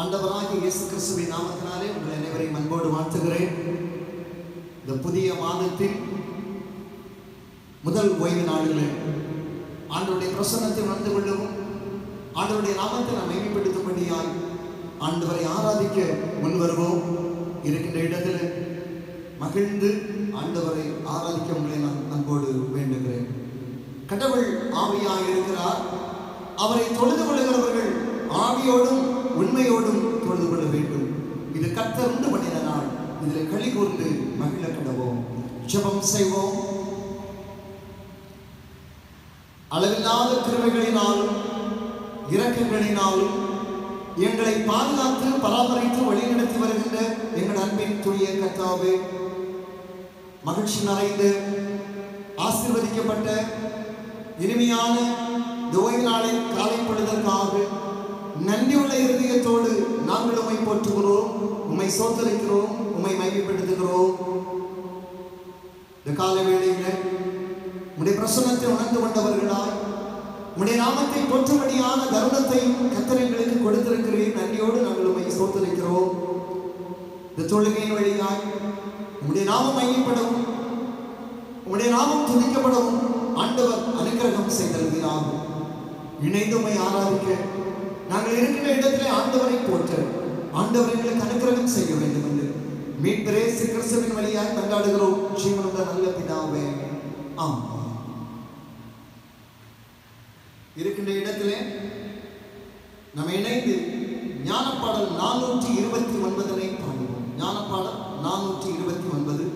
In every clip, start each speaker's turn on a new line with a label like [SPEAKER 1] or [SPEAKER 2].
[SPEAKER 1] ஆண்டவராகிய இயேசு கிறிஸ்துவின் நாமத்தினாலே உங்கள் அனைவரையும் அன்போடு வாழ்த்துகிறேன். இந்த புதிய மாதத்தில் முதல் ஓய்வு நாளில் ஆண்டவருடைய பிரசன்னத்தை உணர்ந்து கொள்ளவும் ஆண்டவருடைய நாமத்தை நாம் மேம்படுத்தும்படியாய் ஆண்டவரை ஆராதிக்க முன் வருவோம். இருக்கின்ற இடத்தில் மகிழ்ந்து ஆண்டவரை ஆராதிக்க உங்களை நான் அன்போடு வேண்டுகிறேன். கடவுள் ஆவியாய் இருக்கிறார். அவரை தொழுது கொள்கிறவர்கள் ஆவியோடும் உண்மையோடும் தொழுது கொள்ள வேண்டும். இது கர்த்தர் உண்டு பண்ணின நாள். இதில் களி கூர்ந்து மகிழ கடவோம். ஜெபம் செய்வோம். அளவில்லாத கிருபைகளினாலும் இரக்கங்களினாலும் எங்களை பாதுகாத்து பராமரித்து வழிநடத்தி வருகின்ற எங்கள் அன்பின் தூய கர்த்தாவே, மகிழ்ச்சி நிறைந்து ஆசீர்வதிக்கப்பட்ட இனிமையான ஓய்வு நாளை காலை பொழுதற்காக நன்றியுள்ள இருதயத்தோடு நாங்கள் உம்மை போற்றுகிறோம், உம்மை சோதரிக்கிறோம், உம்மை மகிமைப்படுத்துகிறோம். இந்த கால வேளையில் உம்முடைய பிரசன்னத்தை உணர்ந்து கொண்டவர்களாய் உம்முடைய நாமத்தை போற்றும்படியான தருணத்தையும் கர்த்தர் எங்களுக்கு கொடுத்திருக்கிறேன். நன்றியோடு நாங்கள் உம்மை சோதரிக்கிறோம். இந்த தொழுகையின் வழியாய் உம்முடைய நாமம் மகிமைப்படவும் உம்முடைய நாமம் துதிக்கப்படவும் ஆண்டவர் அனுக்கிரகம் செய்தல்கிறார். இணைந்து உம்மை ஆராதிக்க நாங்கள் இருக்கிற இடத்திலே ஆண்டவரை போற்ற ஆண்டவர் எங்களுக்கு அனுக்கிரகம் செய்ய வேண்டும் என்று மீட்பரே இயேசு கிறிஸ்துவின் வழியாய் கொண்டாடுகிறோம். ஜீவனுள்ள நல்ல பிதாவே, ஆமென். இருக்கின்ற இடத்திலே நாம் இணைந்து ஞானப்பாடல் 429 பாடுவோம். ஞானப்பாடல் 429.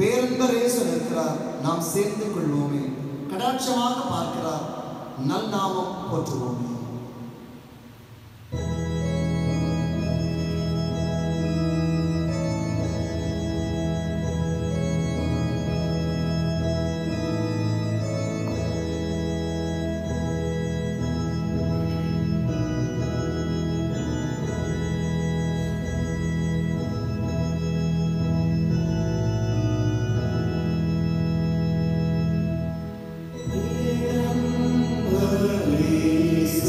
[SPEAKER 1] பேரன்பரேசன் இருக்கிறார், நாம் சேர்ந்து கொள்வோமே. கடாட்சமாக பார்க்கிறார், நல் நாமம் போற்றுவோமே.
[SPEAKER 2] Praise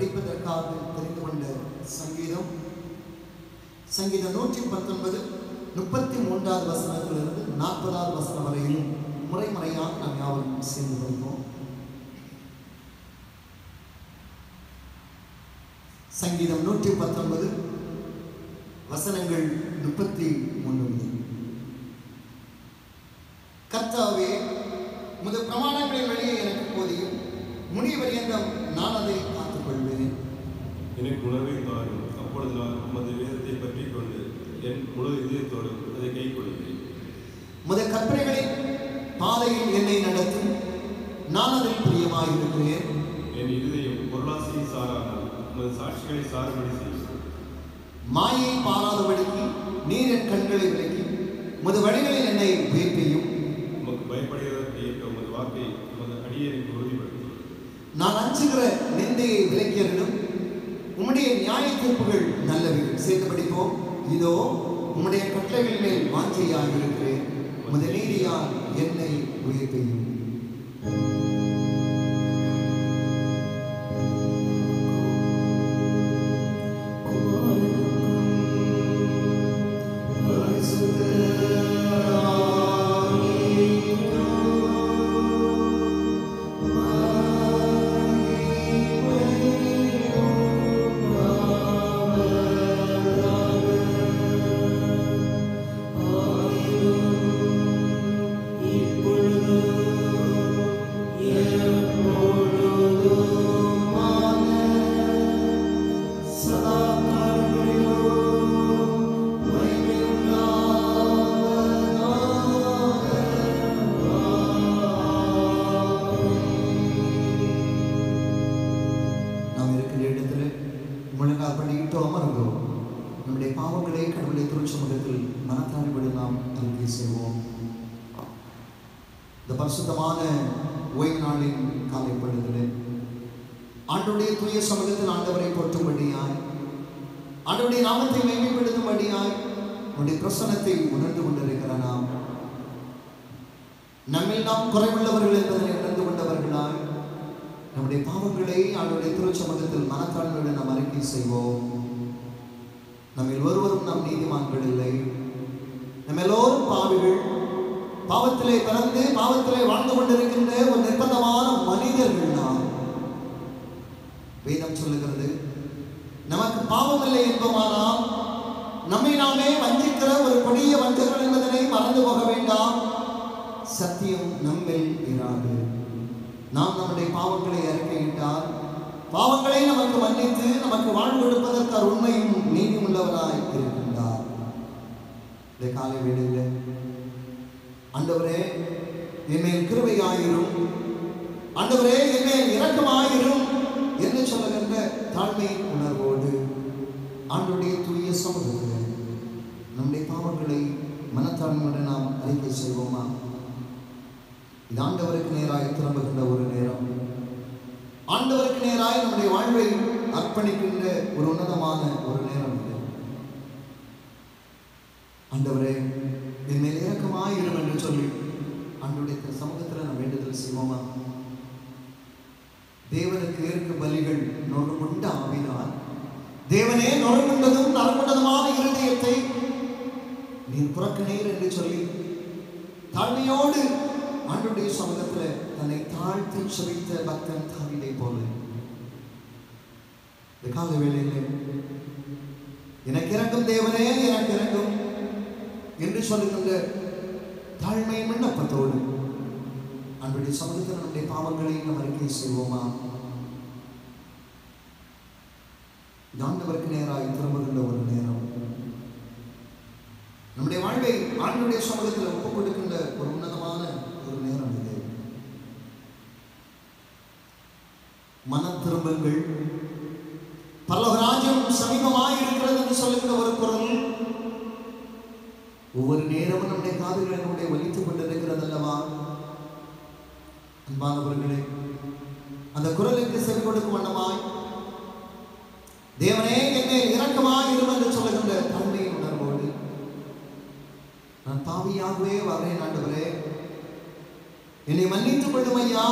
[SPEAKER 1] படிப்பதற்காக தெரிந்து கொண்ட சங்கீதம் சங்கீதம் 119 33வது வசனத்திலிருந்து 40வது வசனம் வரையிலும் முறையாக நாம் யாவரும் சேர்ந்து கொள்வோம். சங்கீதம் 119 வசனங்கள் 33. கர்த்தாவே, உமது பிரமாணங்களின் வழியை எனக்கு போதியும், முடிய பரியந்தம் நான் அதை காத்துக்கொள்வேன்.
[SPEAKER 2] எனக்கு உணர்வை தாரும், அப்பொழுது நான் உமது வேதத்தை பற்றி கொண்டு என் முழு இதயத்தோடு அதை கை கொள்வேன்.
[SPEAKER 1] உமது கற்பனைகளின் பாதையில் என்னை நடத்தும், நான் அதில் பிரியமாயிருக்கிறேன்.
[SPEAKER 2] என் இதயம் பொருளாசையை சாராமல் உமது சாட்சிகளை சாறுபடி செய்யும்.
[SPEAKER 1] மாயை பாராதபடிக்கு நீர் என் கண்களை விலக்கி உமது வழிகளில் என்னை உயிர்ப்பையும்.
[SPEAKER 2] உமக்கு பயப்படுவதற்கு ஏற்ற உமது வாக்கை உமது அடியேனுக்கு உறுதிப்படுத்தும். நான்
[SPEAKER 1] அஞ்சுகிற நிந்தையை விலக்கியறினும் உம்முடைய நியாய தீர்ப்புகள் நல்லவைகள். சேர்த்து படிப்போம். இதோ உம்முடைய கட்டளைகள் மேல் வாஞ்சையாக இருக்கிறேன், உமது நீதியால் என்னை உயிர்ப்பையும். நம்முடைய பாவங்களை கடவுளை திருச்சமூகத்தில் மனத்தாழ்வுடன் நாம் அறிக்கை செய்வோம். இந்த பரிசுத்தமான ஓய்வு நாளின் காலை பொழுதில் ஆண்டவருடைய தூய சமூகத்தில் ஆண்டவரை போற்றும்படியாய், ஆண்டவருடைய நாமத்தை மேன்மைப்படுத்தும்படியாய் அவருடைய பிரசன்னத்தை உணர்ந்து கொண்டிருக்கிற நாம் நம்மில் நாம் குறைவுள்ளவர்கள் என்பதனை உணர்ந்து கொண்டவர்களாய் நம்முடைய பாவங்களை ஆண்டவருடைய திருச்சமூகத்தில் மனத்தாழ்வுடன் நாம் அறிக்கை செய்வோம். நம்மில் ஒருவரும் நம் நீதிமான்கள் இல்லை. நம்ம எல்லோரும் பாவிகள், பாவத்திலே பிறந்து பாவத்திலே வாழ்ந்து கொண்டிருக்கின்ற ஒரு நிர்பந்தமான மனிதர்கள் நாம். வேதம் சொல்லுகிறது, நமக்கு பாவம் இல்லை என்பவானால் நம்மை நாமே வஞ்சிக்கிற ஒரு கொடிய வஞ்சகர்கள் என்பதனை மறந்து போக வேண்டாம். சத்தியம் நம்மில் இராது. நாம் நம்முடைய பாவங்களை அறிக்கையிட்டால் பாவங்களை நமக்கு மன்னித்து நமக்கு வாழ்வு கொடுப்பதற்கு அவர் உண்மையும் நீதியும் உள்ளவராய் இருக்கின்றார். இந்த காலை வேளையில் ஆண்டவரே என்மேல் கிருபையாயிரும், ஆண்டவரே என்மேல் இரக்கமாயிரும் என்று சொல்லுகின்ற தாழ்மை உணர்வோடு ஆண்டவருடைய தூய சமூகத்தில் நம்முடைய பாவங்களை மனத்தாழ்மையுடன் நாம் அறிக்கை செய்வோமா? இது ஆண்டவருக்கு நேராய் திரும்புகின்ற ஒரு நேரம், ஆண்டவருக்கு நேராய் நம்முடைய வாழ்வை அர்ப்பணிக்கின்ற ஒரு உன்னதமான ஒரு நேரம் இது. ஆண்டவரே என் மேல் இரக்கமாயிரும் என்று சொல்லி ஆண்டவருடைய சமூகத்தில் நாம் வேண்டுதல் செய்வோமா? தேவனுக்கு ஏற்க பலிகள் நொறுங்குண்ட ஆவினால், தேவனே நொறுங்குண்டதும் நறுங்குண்டதுமான இருதயத்தை நீர் புறக்கணீர் என்று சொல்லி தாழ்மையோடு ஆண்டவருடைய சமூகத்தில் தன்னை தாழ்த்தி செபித்த பக்தன் தாவீதை போல இந்த கால வேளையில் எனக்கு இறங்கும் தேவனே எனக்கு இறங்கும் என்று சொல்லுகின்ற தாழ்மை விண்ணப்பத்தோடு ஆண்டவருடைய சமூகத்தில் நம்முடைய பாவங்களை நாம் அறிக்கை செய்வோமா? ஆண்டவருக்கு நேராய் திரும்புகின்ற ஒரு நேரம், நம்முடைய வாழ்வை ஆண்டவருடைய சமூகத்தில் ஒப்புக் கொடுக்கின்ற ஒரு உன்னதமான ஒரு நேரம் இது. மனம் திரும்புங்கள், பரலோக ராஜ்யம் சமீபமாய் இருக்கிறது என்று சொல்லுகிற ஒரு குரல் ஒவ்வொரு நேரமும் நம்முடைய காதுகளை நம்முடைய ஒலித்துக் கொண்டிருக்கிறது அல்லவா? அன்பானவர்களே, அந்த குரலுக்கு செவி கொடுக்கும் வண்ணமாய் தேவனே என்னை இரக்கமாய் இரும் என்று சொல்லுகின்ற தன்மையின் உணர்வோடு நான் பாவியாகவே வரேன், ஆண்டவரே என்னை மன்னித்துக் கொள்ளும் ஐயா,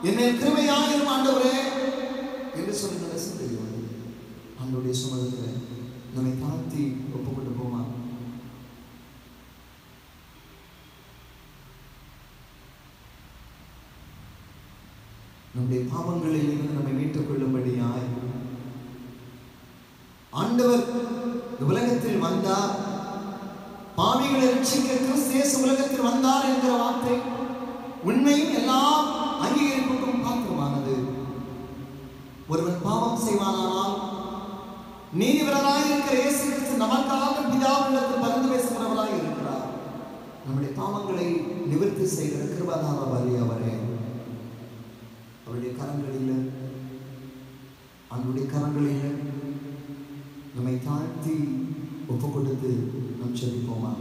[SPEAKER 1] என்னை கிருபையாயிரும் ஆண்டவரே, என்று சொல்லுகிற சிந்தையோடு ஆண்டவருடைய சமூகத்தில் நம்மை தாழ்த்தி ஒப்புக்கொண்டு போமா. நம்முடைய பாவங்களில் இருந்து நம்மை மீட்டுக் கொள்ளும்படியாய் ஆண்டவர் உலகத்தில் வந்தார். பாவிகளை ரட்சிக்க கிறிஸ்து இயேசு உலகத்தில் வந்தார் என்கிற வார்த்தை உண்மையும் எல்லாம் அங்கீகரிப்புக்கும் பாத்திரமானது. ஒருவன் பாவம் செய்வானால் நீதிபரராய் இருக்கிற இயேசு கிறிஸ்து நமக்காக பிதாவிடத்தில் பரிந்து பேசுகிறவராய் இருக்கிறார். நம்முடைய பாவங்களை நிவர்த்தி செய்கிற கிருபதான பலி அவரே. அவருடைய கரங்களில் அவருடைய கரங்களில் நம்மை தாழ்த்தி ஒப்பு கொடுத்து நம் செபிப்போமா.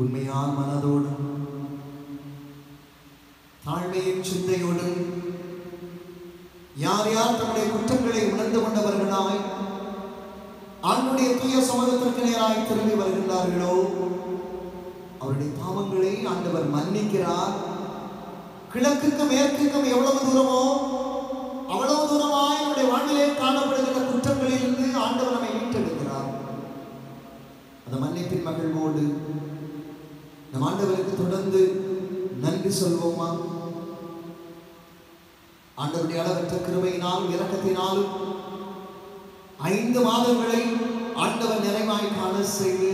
[SPEAKER 1] உண்மையான மனதோடும் தாழ்மையின் சிந்தையோடும் யார் யார் தம்முடைய குற்றங்களை உணர்ந்து கொண்டவர்களாய் ஆண்டுடைய தூய சமூகத்திற்கு நேராய் திரும்பி வருகின்றார்களோ அவருடைய பாவங்களை ஆண்டவர் மன்னிக்கிறார். கிழக்குக்கும் மேற்குக்கும் எவ்வளவு தூரமோ அவ்வளவு தூரமாய் நம்முடைய வாழ்விலே காணப்படுகிற குற்றங்களில் இருந்து ஆண்டவர் நம்மை மீட்டெடுக்கிறார். அந்த மன்னிப்பின் மகிழ்வோடு நம் ஆண்டவருக்கு தொடர்ந்து நன்றி சொல்வோமா. ஆண்டவருடைய அளவற்ற கிருபையினாலும் இரக்கத்தினாலும் 5 மாதங்களை ஆண்டவர் நிறைவாய் காண செய்து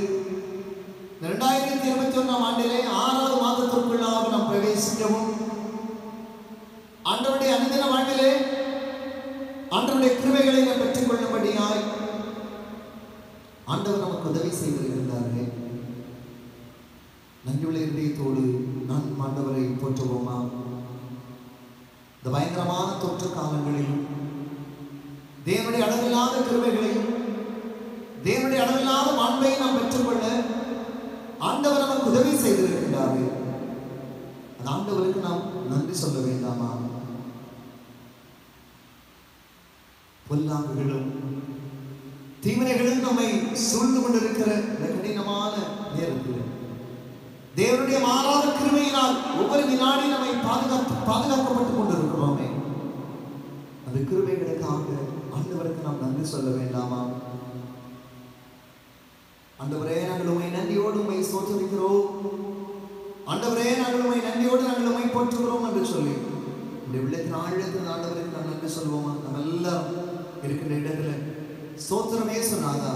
[SPEAKER 1] 2021 ஆண்டிலே 6வது மாதத்திற்குள்ளாக நாம் பிரவேசிக்கவும் ஆண்டவருடைய அனுதின வாழ்விலே ஆண்டவருடைய கிருபைகளை நாம் பெற்றுக் கொள்ளும்படியாய் ஆண்டவர் நமக்கு உதவி செய்திருக்கிறார்கள். நன்றியுள்ள இதயத்தோடு நான் ஆண்டவரை போற்றுவோமா. இந்த பயங்கரமான தொற்று காலங்களிலும் தேவனுடைய அளவில்லாத கிருபைகளையும் தேவனுடைய அளவில்லாத மாண்பையும் நாம் பெற்றுக்கொள்ள ஆண்டவர் நமக்கு உதவி செய்திருக்கிறார்கள். அந்த ஆண்டவருக்கு நாம் நன்றி சொல்ல வேண்டாமா. பொல்லாங்குகளும் தீவினைகளும் நம்மை சூழ்ந்து கொண்டிருக்கிற இந்த கடினமான நேரத்தில் தேவனுடைய மாறாத கிருபையினால் ஒவ்வொரு வினாடி நம்மை பாதுகாக்கப்பட்டுக் கொண்டிருக்கிறோமே. அந்த கிருபைகளுக்காக ஆண்டவருக்கு நாம் நன்றி சொல்ல வேண்டாமா. ஆண்டவரே, நாங்கள் உம்மை நன்றியோடு உம்மை ஸ்தோத்திரிக்கிறோம். ஆண்டவரே, நாங்கள் உம்மை நன்றியோடு நாங்கள் உம்மை போற்றுகிறோம் என்று சொல்லி நம்முடைய உள்ளத்தின் ஆழத்தில் ஆண்டவருக்கு நாம் நன்றி சொல்வோமா. நம்ம எல்லாரும் இருக்கின்ற இடத்துல ஸ்தோத்திரம் இயேசுநாதா,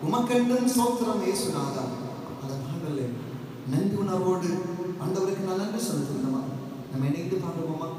[SPEAKER 1] உமக்கென்றும் ஸ்தோத்திரம் இயேசுநாதா. அந்த பாடலை நன்றி உணர்வோடு ஆண்டவருக்கு நான் நன்றி சொல்லுமா. நம்ம இணைந்து பாடுவோமா.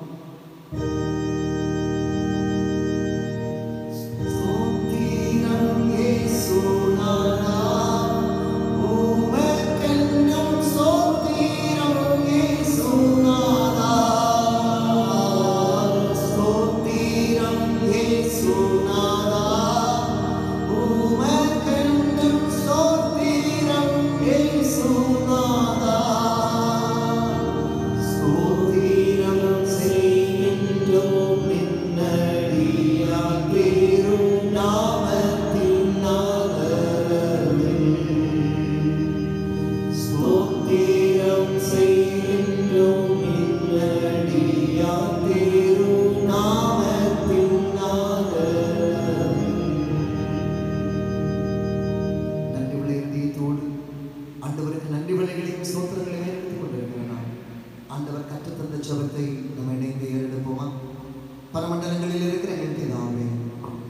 [SPEAKER 1] பரமண்டலங்களில் இருக்கிற எங்கள் பிதாவே,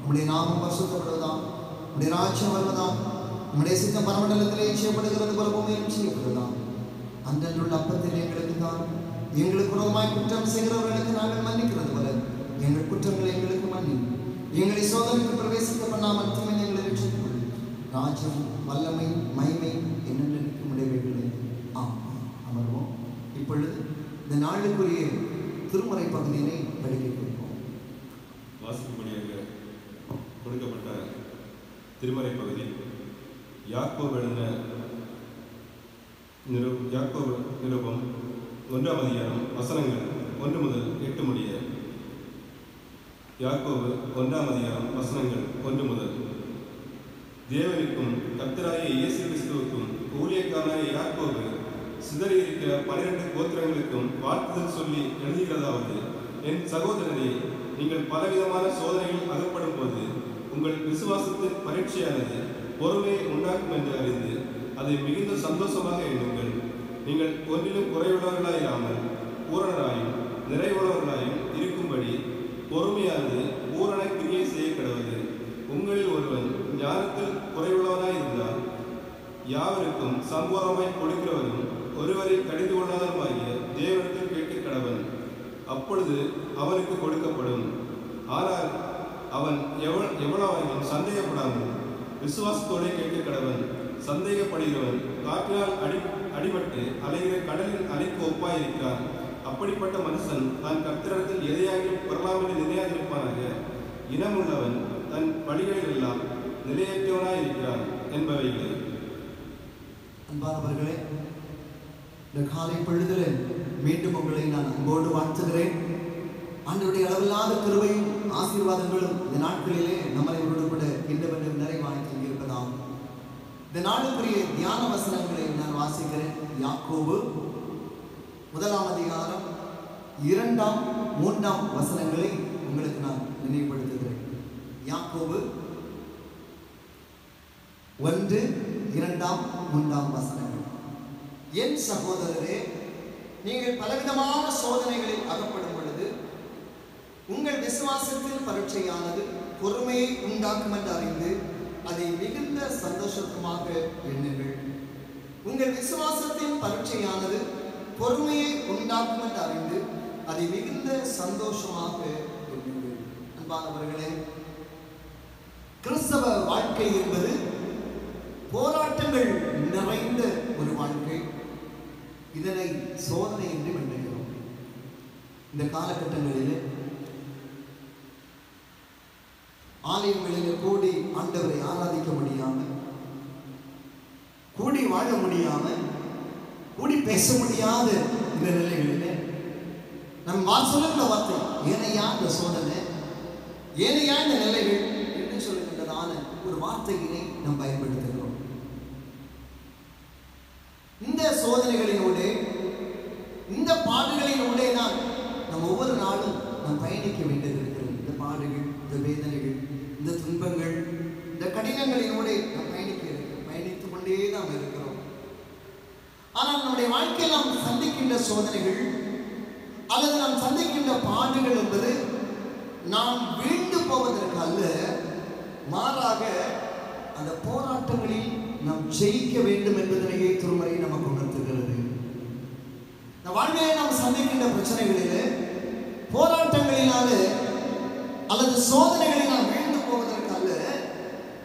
[SPEAKER 1] உம்முடைய நாமம் பரிசுத்தப்படுவதாம், உம்முடைய ராஜ்யம் வருவதாம், உம்முடைய சித்தம் பரமண்டலத்திலே செய்யப்படுகிறது போல பூமியிலும் செய்யப்படுவதாம். அன்றன்றுள்ள அப்பத்தில் எங்களுக்கு தான், எங்களுக்கு விரோதமாய் குற்றம் செய்கிறவர்களுக்கு நாங்கள் மன்னிக்கிறது போல எங்கள் குற்றங்களை எங்களுக்கு மன்னி, எங்களை சோதனைக்கு பிரவேசிக்க பண்ணாமல் தீமை எங்களை ரட்சித்துக் கொள்ளும். ராஜ்யம், வல்லமை, மகிமை என்னென்னைக்கும் உடையவைகளே. ஆமாம். அமர்வோம். இப்பொழுது இந்த நாளுக்குரிய திருமுறை பகுதியினை படிக்க கொடுப்போம்.
[SPEAKER 2] வாசிக்கும்படியாக கொடுக்கப்பட்ட திருமறை பகுதி யாக்கோபு எழுதின யாக்கோபு நிருபம் 1ஆம் அதிகாரம் வசனங்கள் 1 முதல் 8 முடிய. யாக்கோபு 1ஆம் அதிகாரம் வசனங்கள் 1 முதல். தேவனுக்கும் கர்த்தராகிய இயேசு கிறிஸ்துவுக்கும் ஊழியக்காரனாகிய யாக்கோபு சிதறி இருக்கிற 12 கோத்திரங்களுக்கும் வாழ்த்துதல் சொல்லி எழுதுகிறதாவது, என் சகோதரரே, நீங்கள் பலவிதமான சோதனைகள் அகப்படும் போது உங்கள் விசுவாசத்தின் பரீட்சையானது பொறுமையை உண்டாக்கும் என்று அறிந்து அதை மிகுந்த சந்தோஷமாக எண்ணுங்கள். நீங்கள் ஒன்றிலும் குறைவுள்ளவர்களாயிராமல் பூரணராயும் நிறைவுள்ளவர்களாயும் இருக்கும்படி பொறுமையானது பூரண கிரியை செய்ய கடவுது. உங்களில் ஒருவன் ஞானத்தில் குறைவுள்ளவனாயிருந்தால் யாவருக்கும் சம்பூர்ணமாய் கொடுக்கிறவரும் ஒருவரை கடிந்து கொள்ளாதவருமாகிய தேவனிடத்தில் கேட்க கடவன். அப்பொழுது அவனுக்கு கொடுக்கப்படும். ஆனால் அவன் எவ்வளவாயும் சந்தேகப்படாமல் விசுவாசத்தோடு கேட்க கடவன். சந்தேகப்படுகிறவன் காற்றினால் அடிபட்டு அலைகிற கடலின் அலைக்கு ஒப்பாயிருக்கிறான். அப்படிப்பட்ட மனுஷன் தான் கர்த்தரிடத்தில் எதையாகிலும் பெறலாம் என்று நினையாதிருப்பானாக. இனமுள்ளவன் தன் வழிகளில் எல்லாம் நிலையற்றவனாயிருக்கிறான் என்பவைகளே.
[SPEAKER 1] அன்பானவர்களே, இந்த காலை பொழுதில் மீண்டும் உங்களை நான் அன்போடு வாழ்த்துகிறேன். ஆண்டவருடைய அளவில்லாத கிருபையும் ஆசீர்வாதங்களும் இந்த நாட்களிலே நம்மளை கூட இன்னும் நிறைவாய் தங்கியிருப்பதாகும். இந்த நாளுக்குரிய தியான வசனங்களை நான் வாசிக்கிறேன். யாக்கோபு 1 அதிகாரம் 2, 3 வசனங்களை உங்களுக்கு நான் நினைவுபடுத்துகிறேன். யாக்கோபு 1, 2, 3 வசனங்கள். என் சகோதரரே, நீங்கள் பலவிதமான சோதனைகளில் அகப்படும் பொழுது உங்கள் விசுவாசத்தில் பரீட்சையானது பொறுமையை உண்டாக்கும் என்று அறிந்து அதை மிகுந்த சந்தோஷமாக எண்ணுங்கள். உங்கள் விசுவாசத்தின் பரீட்சையானது பொறுமையை உண்டாக்கும் என்று அறிந்து அதை மிகுந்த சந்தோஷமாக எண்ணுங்கள். அன்பானவர்களே, கிறிஸ்தவ வாழ்க்கை என்பது போராட்டங்கள் நிறைந்த ஒரு வாழ்க்கை. இதனை சோதனை என்று எண்ணுகிறோம். இந்த காலகட்டங்களில் ஆலயங்களில் கூடி ஆண்டவரை ஆராதிக்க முடியாமல், கூடி வாழ முடியாமல், கூடி பேச முடியாத இந்த நிலைகளில் நம் சொல்லுகிற வார்த்தை, ஏனையா இந்த சோதனை, ஏனையா இந்த நிலைகள் என்று சொல்லுகின்றதான ஒரு வார்த்தையினை நாம் பயன்படுத்துகிறோம். இந்த சோதனைகளினூடே, இந்த பாடுகளினூடே தான் நாம் ஒவ்வொரு நாளும் நாம் பயணிக்க வேண்டியது இருக்கிறது. இந்த பாடுகள், இந்த வேதனைகள், இந்த துன்பங்கள், இந்த கடினங்களினூடே நாம் பயணித்துக் கொண்டே நாம் இருக்கிறோம். ஆனால் நம்முடைய வாழ்க்கையில் நாம் சந்திக்கின்ற சோதனைகள் அல்லது நாம் சந்திக்கின்ற பாடுகள் என்பது நாம் வீழ்ந்து போவதற்கு அல்ல, மாறாக அந்த போராட்டங்களில் நாம் ஜெயிக்க வேண்டும் என்பதனையே திருமறை நமக்கு உணர்த்துகிறது. இந்த வாழ்க்கையை நாம் சந்திக்கின்ற பிரச்சனைகளிலே, போராட்டங்களினாலே அல்லது சோதனைகளினால் வீழ்ந்து போவதற்கு அல்ல,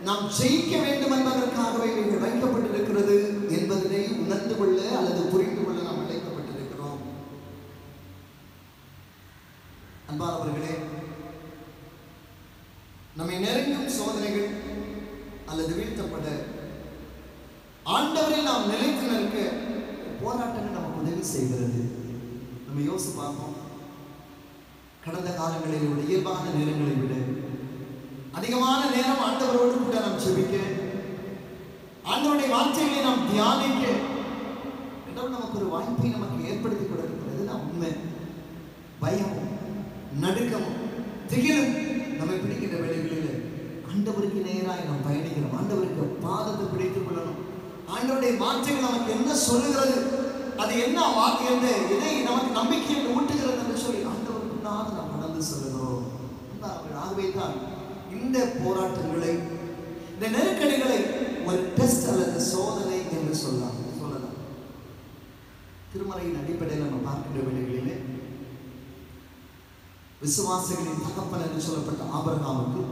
[SPEAKER 1] நாம் ஜெயிக்க வேண்டும் என்பதற்காகவே இவைகள் வைக்கப்பட்டிருக்கிறது என்பதனை உணர்ந்து கொள்ள அல்லது புரிந்து கொள்ள நாம் அழைக்கப்பட்டிருக்கிறோம். அன்பானவர்களே, நம்மை நெருங்கும் சோதனைகள் அல்லது வீழ்த்தப்பட ஆண்டவரில் நாம் நிலைத்து நிற்க போராட்டங்கள் நமக்கு உதவி செய்கிறது. நம்ம யோசிச்சு பார்ப்போம். கடந்த காலங்களில் உள்ள இயல்பான நேரங்களை விட அதிகமான நேரம் ஆண்டவரோடு கூட நாம் ஜெபிக்க, ஆண்டவருடைய வார்த்தைகளை நாம் தியானிக்க நமக்கு ஒரு வாய்ப்பை நமக்கு ஏற்படுத்தி கொடுக்கிறது. நான் உண்மை. பயமும் நடுக்கமும் திகிலும் நம்மை பிடிக்கின்ற வேளைகளில் ஆண்டவருக்கு நேராக நாம் பயணிக்கிறோம். ஆண்டவருக்கு பாதத்தை பிடித்துக் கொள்ளணும். ஆண்டவருடைய வார்த்தைகள் நமக்கு என்ன சொல்லுகிறது, அது என்ன வாக்கு, இதை நமக்கு நம்பிக்கை என்று ஊட்டுகிறது என்று சொல்லி ஆண்டவருக்கு நாம் நடந்து சொல்லுகிறோம். ஆகவே தான் இந்த போராட்டங்களை, இந்த நெருக்கடிகளை ஒரு டெஸ்ட் அல்லது சோதனை என்று சொல்லலாம். திருமறையின் அடிப்படையில் நம்ம பார்க்கின்ற வேளைகளிலே விசுவாசிகளின் தகப்பன் என்று சொல்லப்பட்ட ஆபிரகாமுக்கு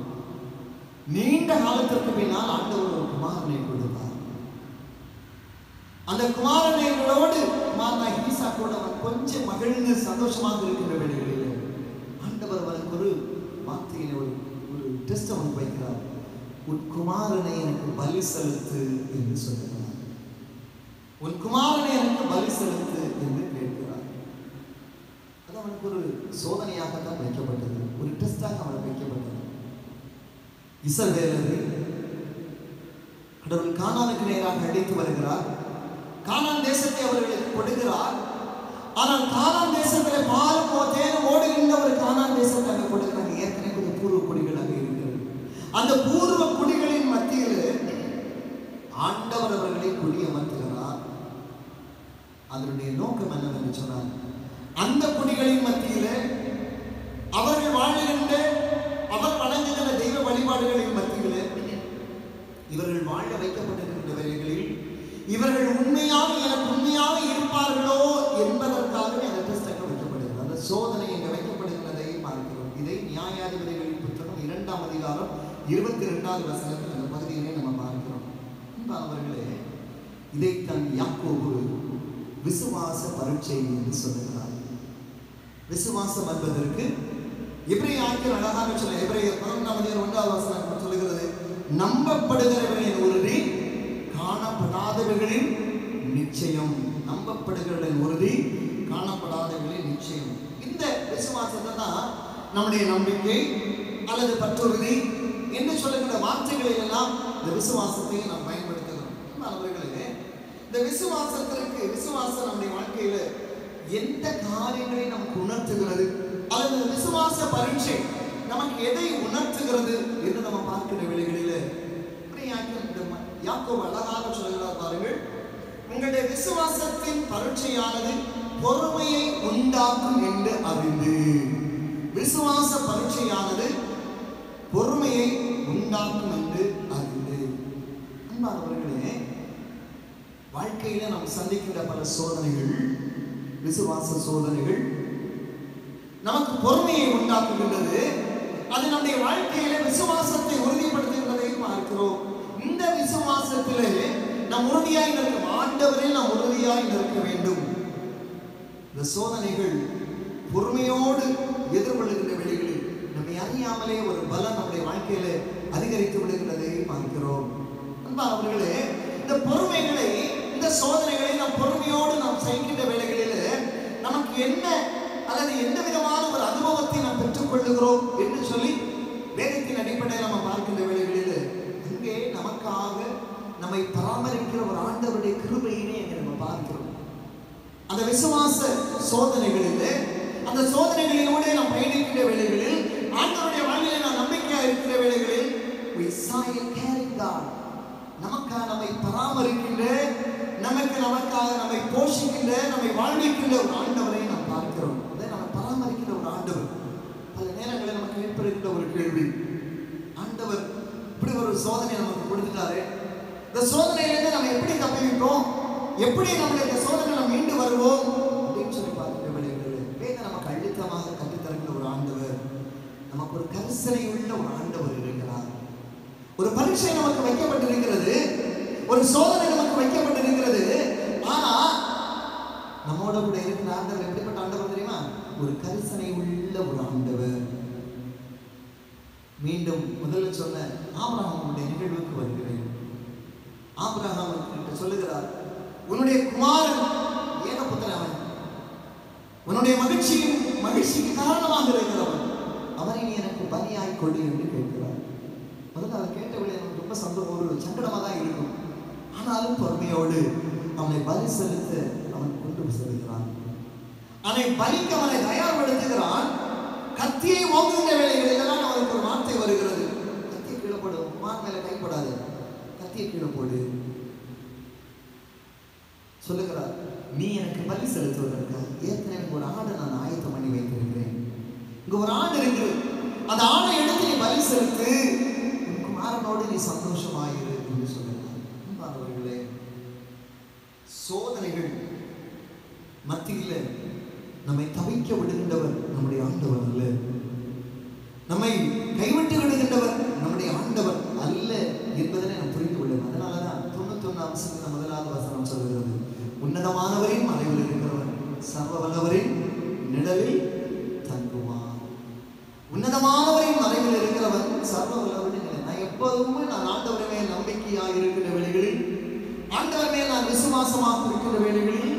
[SPEAKER 1] நீண்ட காலத்திற்கு பின்னால் ஆண்டவர் ஒரு குமாரனை கொடுத்தார். அந்த குமாரனோடு குமாரனாய் ஈசாக்கோடு அவன் கொஞ்சம் மகிழ்ந்து சந்தோஷமாக இருக்கின்ற வேளைகளிலே ஆண்டவர் அவனுக்கு ஒரு வார்த்தையினை, ஒரு டெஸ்ட் அவனுக்கு வைக்கிறார். உன் குமாரனை எனக்கு பலி செலுத்து என்று சொல்லுகிறார். உன் குமாரனை எனக்கு பலி செலுத்து என்று கேட்கிறார். அது அவனுக்கு ஒரு சோதனையாகத்தான் வைக்கப்பட்டது, ஒரு டெஸ்டாக அவனுக்கு வைக்கப்பட்டது. இஸ்ரவேலரை கடவுள் கானானுக்கு நேராக அழைத்து வருகிறார். கானான் தேசத்தை அவர்களுக்கு கொடுக்கிறார். ஆனால் கானான் தேசத்தில் பாலும் தேனும் ஓடுகின்ற ஒரு கொடுக்கிறாங்க. ஏற்கனவே கொஞ்சம் பூர்வ குடிகளாக இருக்கிறது. அந்த பூர்வ குடிகளின் மத்தியில் ஆண்டவர் அவர்களை குடியமர்த்துகிறார். அதனுடைய நோக்கம் என்னவென்று சொன்னார், அந்த குடிகளின் மத்தியில அவர்கள் வாழுகின்ற, அவர் வணங்குகின்ற தெய்வ வழிபாடுகளின் மத்தியில இவர்கள் வாழ வைக்கப்பட்டிருக்கின்ற வேளைகளில் இவர்கள் உண்மையாக எனக்கு உண்மையாக இருப்பார்களோ என்பதற்காகவே அந்த டெஸ்ட் வைக்கப்படுகிறது. அந்த சோதனை எங்க வைக்கப்படுகிறதை பார்க்கிறோம். இதை நியாயாதிபதிகளின் புத்தகம் 2ஆம் அதிகாரம் 22வது வசனத்தில் அந்த பகுதியிலே நம்ம பார்க்கிறோம். அவர்களே, இதைத்தான் யாக்கோபு விசுவாச பரீட்சை என்று சொல்லுகிறார். விசுவாசம் என்பதற்கு எபிரேய ஆக்கியர் அழகாக சொல்ல, எபிரேயர் 11ஆம் அதிகாரம் 1வது வசனம் சொல்லுகிறது, நம்பப்படுகிறவர்களின் உறுதி காணப்படாதவர்களின் நிச்சயம். நம்பப்படுகிறவர்களின் உறுதி காணப்படாதவர்களின் நிச்சயம். இந்த விசுவாசத்தை தான் நம்முடைய நம்பிக்கை அல்லது பற்றுறுதி என்று சொல்லுகிற வார்த்தைகளில் எல்லாம் இந்த விசுவாசத்தை நாம் பயன்படுத்துகிறோம். அவர்களே, இந்த விசுவாசம் நம்முடைய வாழ்க்கையில எந்த காரியங்களை நமக்கு உணர்த்துகிறது அல்லது விசுவாச பரீட்சை நமக்கு எதை உணர்த்துகிறது என்று நம்ம பார்க்கிற வேளைகளில் யாக்கோபு அழகாக சொல்கிறார் பாருங்கள், உங்களுடைய விசுவாசத்தின் பரீட்சையானது பொறுமையை உண்டாக்கும் என்று அறிந்து. விசுவாச பரீட்சையானது பொறுமையை உண்டாக்கும் என்று அறிந்து. அன்பானவர்களே, வாழ்க்கையில நாம் சந்திக்கின்ற பல சோதனைகள், விசுவாச சோதனைகள் நமக்கு பொறுமையை உண்டாக்குகின்றது. அது நம்முடைய வாழ்க்கையில விசுவாசத்தை உறுதிப்படுத்துகின்றதை பார்க்கிறோம். இந்த விசுவாசத்திலே நாம் உறுதியாய் நிற்கும், ஆண்டவரே நாம் உறுதியாய் நிற்க வேண்டும். இந்த சோதனைகள் பொறுமையோடு எதிர்கொள்ளுகின்ற வேளைகளில் நம்மை அறியாமலே ஒரு பலம் நம்முடைய வாழ்க்கையில அதிகரித்து விடுகின்றதை பார்க்கிறோம். அன்பானவர்களே, இந்த பொறுமைகளை, இந்த சோதனைகளை நாம் பொறுமையோடு நாம் செய்கின்ற வேளைகளில் நமக்கு என்ன அல்லது எந்த விதமான ஒரு அனுபவத்தை நாம் பெற்றுக் கொள்ளுகிறோம் என்று சொல்லி வேதத்தின் அடிப்படையில் நம்ம பார்க்கின்ற வேளைகளில் அங்கே நமக்காக நம்மை பராமரிக்கிற ஒரு ஆண்டவருடைய கிருபையினை அங்கே நம்ம பார்க்கிறோம். அந்த விசுவாச சோதனைகளில், அந்த சோதனைகளிலோடு நாம் பயணிக்கின்ற வேளைகளில், ஆண்டவருடைய வாழ்விலே நாம் நம்பிக்கையாக இருக்கிற வேளைகளில் நமக்காக நம்மை பராமரிக்கின்ற, நமக்காக நம்மை போஷிக்கின்ற, நம்மை வாழ்விக்கின்ற ஒரு ஆண்டவரை நாம் பார்க்கிறோம். அதை நம்மை பராமரிக்கின்ற ஒரு ஆண்டவர். பல நேரங்களில் நமக்கு ஏற்படுகின்ற ஒரு கேள்வி, ஆண்டவர் இப்படி ஒரு சோதனை நமக்கு கொடுத்துட்டாரு, இந்த சோதனையிலிருந்து நம்ம எப்படி தப்பிவிட்டோம், எப்படி நம்முடைய இந்த சோதனை நம்ம மீண்டு வருவோம் அப்படின்னு சொல்லி பார்க்கிற வேளைகளில் வேதம் நமக்கு அழுத்தமாக கற்றுத்தருகிற ஒரு ஆண்டவர், நமக்கு ஒரு கரிசனை உள்ள ஒரு ஆண்டவர் இருக்கிறார். ஒரு பரீட்சை நமக்கு வைக்கப்பட்டிருக்கிறது, ஒரு சோதனை நமக்கு வைக்கப்பட்டிருக்கிறது. ஆனா நம்மோட கூட இருக்கிற ஆண்டவர் எப்படிப்பட்ட ஆண்டவர் தெரியுமா? ஒரு கரிசனை உள்ள ஒரு ஆண்டவர். மீண்டும் முதல்ல சொன்ன ஆபிரகாமுடைய நிகழ்வுக்கு வருகிறேன். ஆபிரகாம் சொல்லுகிறார், உன்னுடைய குமாரன் ஏகபுத்திரன் அவன், உன்னுடைய மகிழ்ச்சிக்கு காரணமாக இருக்கிறவன், அவனை நீ எனக்கு பலியாய் கொடு என்று கேட்கிறார். முதல்ல அதை கேட்டவளை நமக்கு ரொம்ப சந்தோஷம், ஒரு சங்கடமாக தான் இருக்கும். ஆனாலும் பொறுமையோடு அவனை பலி செலுத்த அவன் கொண்டு செல்கிறான். அவனை பலிக்கு அவனை தயார்படுத்துகிறான். கத்தியை ஓங்குகின்ற வேலைகளில் அவனுக்கு ஒரு வார்த்தை வருகிறது, கத்தியை கீழே போடு, குமார் மேல கைப்படாது, கத்தியை கீழே போடு சொல்லுகிறார். நீ எனக்கு பலி செலுத்துவதற்காக ஏற்கனவே ஒரு ஆடை நான் ஆயத்தம் பண்ணி வைத்திருக்கிறேன், இங்க ஒரு ஆடு இருக்கு, அந்த ஆடை எடுத்து நீ பலி செலுத்து, குமாரனோடு நீ சந்தோஷமாயிரு என்று சொல்லுகிறார். அவர்களே, சோதனைகள் மத்தியில் நம்மை தவிக்க விடுகின்றவர் நம்முடைய ஆண்டவர் அல்ல, நம்மை கைவிட்டு விடுகின்றவர் நம்முடைய ஆண்டவர் அல்ல என்பதனை நாம் புரிந்து கொள்ளும். அதனாலதான் 91 முதலாவது வசனம் சொல்கிறது, உன்னதமானவரின் மறைவில் இருக்கிறவர் சர்வ வல்லவரின் நிழலில் தங்குவார். உன்னதமானவரின் மறைவில் இருக்கிறவர் சர்வ வல்லவரின் நிழல். நான் எப்போதுமே நான் ஆண்டவர் மேல் நம்பிக்கையாக இருக்கிற வேளைகளில், ஆண்டவர் மேல் நான் விசுவாசமாக இருக்கிற வேளைகளில்,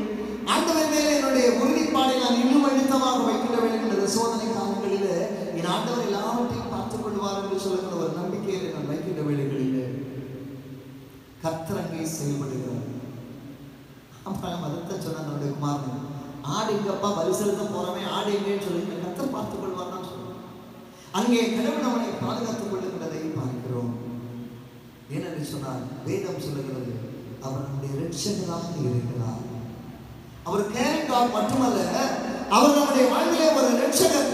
[SPEAKER 1] ஆண்டவர் மேல் என்னுடைய உறுதிப்பாடை நான் இன்னும் அழுத்தமாக வைக்கின்ற வேளைகளில், சோதனை காலங்களில் என் ஆண்டவர் எல்லாவற்றையும் பார்த்துக் கொள்வார் என்று சொல்லுகிற ஒரு நம்பிக்கையை நான் வைக்கின்ற வேளைகளில் கர்த்தர் அங்கே செயல்படுகிறார். அப்புறம் மதத்தை சொன்ன நம்முடைய குமாரன், ஆடு எங்கப்பா பலி செலுத்த போறமே, ஆடு எங்கேன்னு சொல்லி கர்த்தர் பார்த்துக் கொள்வார் தான் சொல்லுவார். அங்கே கடவுள் அவனை பாதுகாத்துக் கொள்ளுகிறதை பார்க்கிறோம். ஏனென்று சொன்னால் வேதம் சொல்லுகிறது, அவர் நம்முடைய இரட்சகராக இருக்கிறார். அவர் கேரிங் காட் மட்டுமல்ல, அவர் நம்முடைய வாழ்விலே ஒரு இரட்சகர்.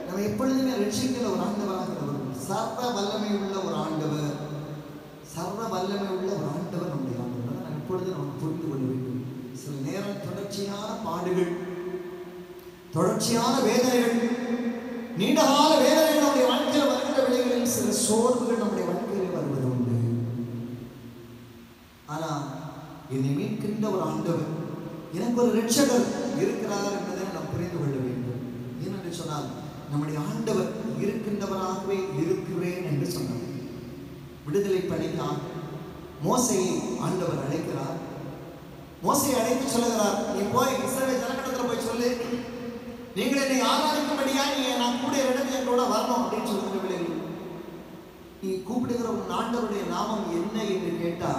[SPEAKER 1] நம்ம எப்பொழுதுமே ரட்சிக்கிற ஒரு ஆண்டவராக இருக்கிறவர், சர்வ வல்லமை உள்ள ஒரு ஆண்டவர், சர்வ வல்லமை உள்ள ஒரு ஆண்டவர் நம்முடைய ஆண்டவர். நான் எப்பொழுது நம்ம புரிந்து கொள்ள வேண்டும். சில நேரம் தொடர்ச்சியான பாடுகள், தொடர்ச்சியான வேதனைகள், நீண்டகால வேதனைகள் நம்முடைய வாழ்க்கையில் வருகிற வேளைகளில் சில சோர்வுகள் நம்முடைய வாழ்க்கையில் வருவது உண்டு. ஆனால் என்னை மீட்கின்ற ஒரு ஆண்டவர், எனக்கு ஒரு இரட்சகர் இருக்கிறார் என்பதை நாம் புரிந்து கொள்ள வேண்டும். ஏனென்று சொன்னால் நம்முடைய ஆண்டவர் இருக்கின்றவராகவே இருக்கிறேன் என்று சொன்னார். விடுதலை பணிக்காக மோசையை ஆண்டவர் அழைக்கிறார். மோசையை அழைத்து சொல்லுகிறார், நீ போய் இஸ்ரவேல் ஜனக்கூட்டத்தில் போய் சொல்லு, நீங்கள் என்னை ஆராதிக்கும்படியா நான் கூட இடத்துல என்னோட வரணும் அப்படின்னு சொல்லுகிற வேளையில், நீ கூப்பிடுகிற உன் ஆண்டவருடைய நாமம் என்ன என்று கேட்டா,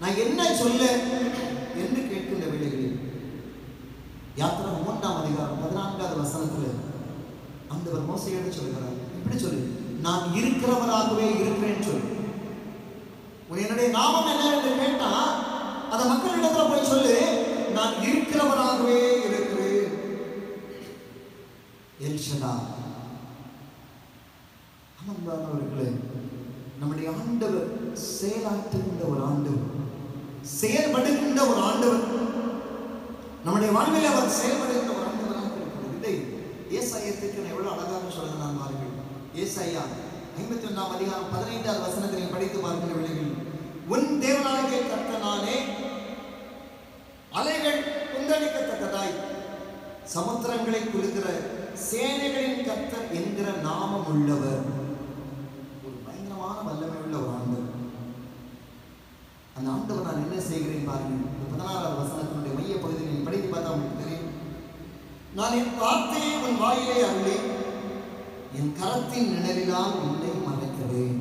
[SPEAKER 1] நான் என்ன சொல்ல என்று கேட்கின்ற வேளைகளில் யாத்திராகமம் 3ஆம் அதிகாரம் 14வது வசனத்தில் ஆண்டவர் மோசையோடு சொல்கிறார், இப்படி சொல்லு, நான் இருக்கிறவராகவே இருக்கிறேன்னு சொல்லு. என்னுடைய நாமம் என்ன என்று கேட்டா அந்த மக்களிடத்துல போய் சொல்லு, நான் இருக்கிறவராகவே இருக்கிறேன். எல்ஷடாய். அன்பானவர்களே, நம்முடைய ஆண்டவர் செயலாற்றுகின்ற ஒரு ஆண்டவர், செயல்படுகின்ற ஒரு ஆண்டவர், நம்முடைய வாழ்வில் அவர் செயல்படுகின்ற ஒரு ஆண்டவராக இருக்கிறது. இதை ஏசாயத்துக்கு எவ்வளவு அழகாக சொல்கிறான் பாருங்கள். ஏசாயா 51ஆம் அதிகாரம் 15வது வசனத்தை படித்து பார்க்கிற வேளையில், உன் தேவனாகிய கர்த்தனாலே அலைகள் குந்தளிக்கத்தக்கதாய் சமுத்திரங்களை குலுக்கிற சேனைகளின் கர்த்தர் என்கிற நாமம் உள்ளவர். ஒரு பயங்கரமான வல்லமை உள்ள ஒரு ஆண்டவர். அந்த ஆண்டவர் நான் என்ன செய்கிறேன் பாருங்கள். 16வது வசனத்தினுடைய மைய பகுதியை படித்து பார்த்தா உங்களுக்கு தெரியும். நான் என் வார்த்தையை உன் வாயிலே அருளி என் கரத்தின் நிழலினால் உன்னை மறைக்கிறேன்.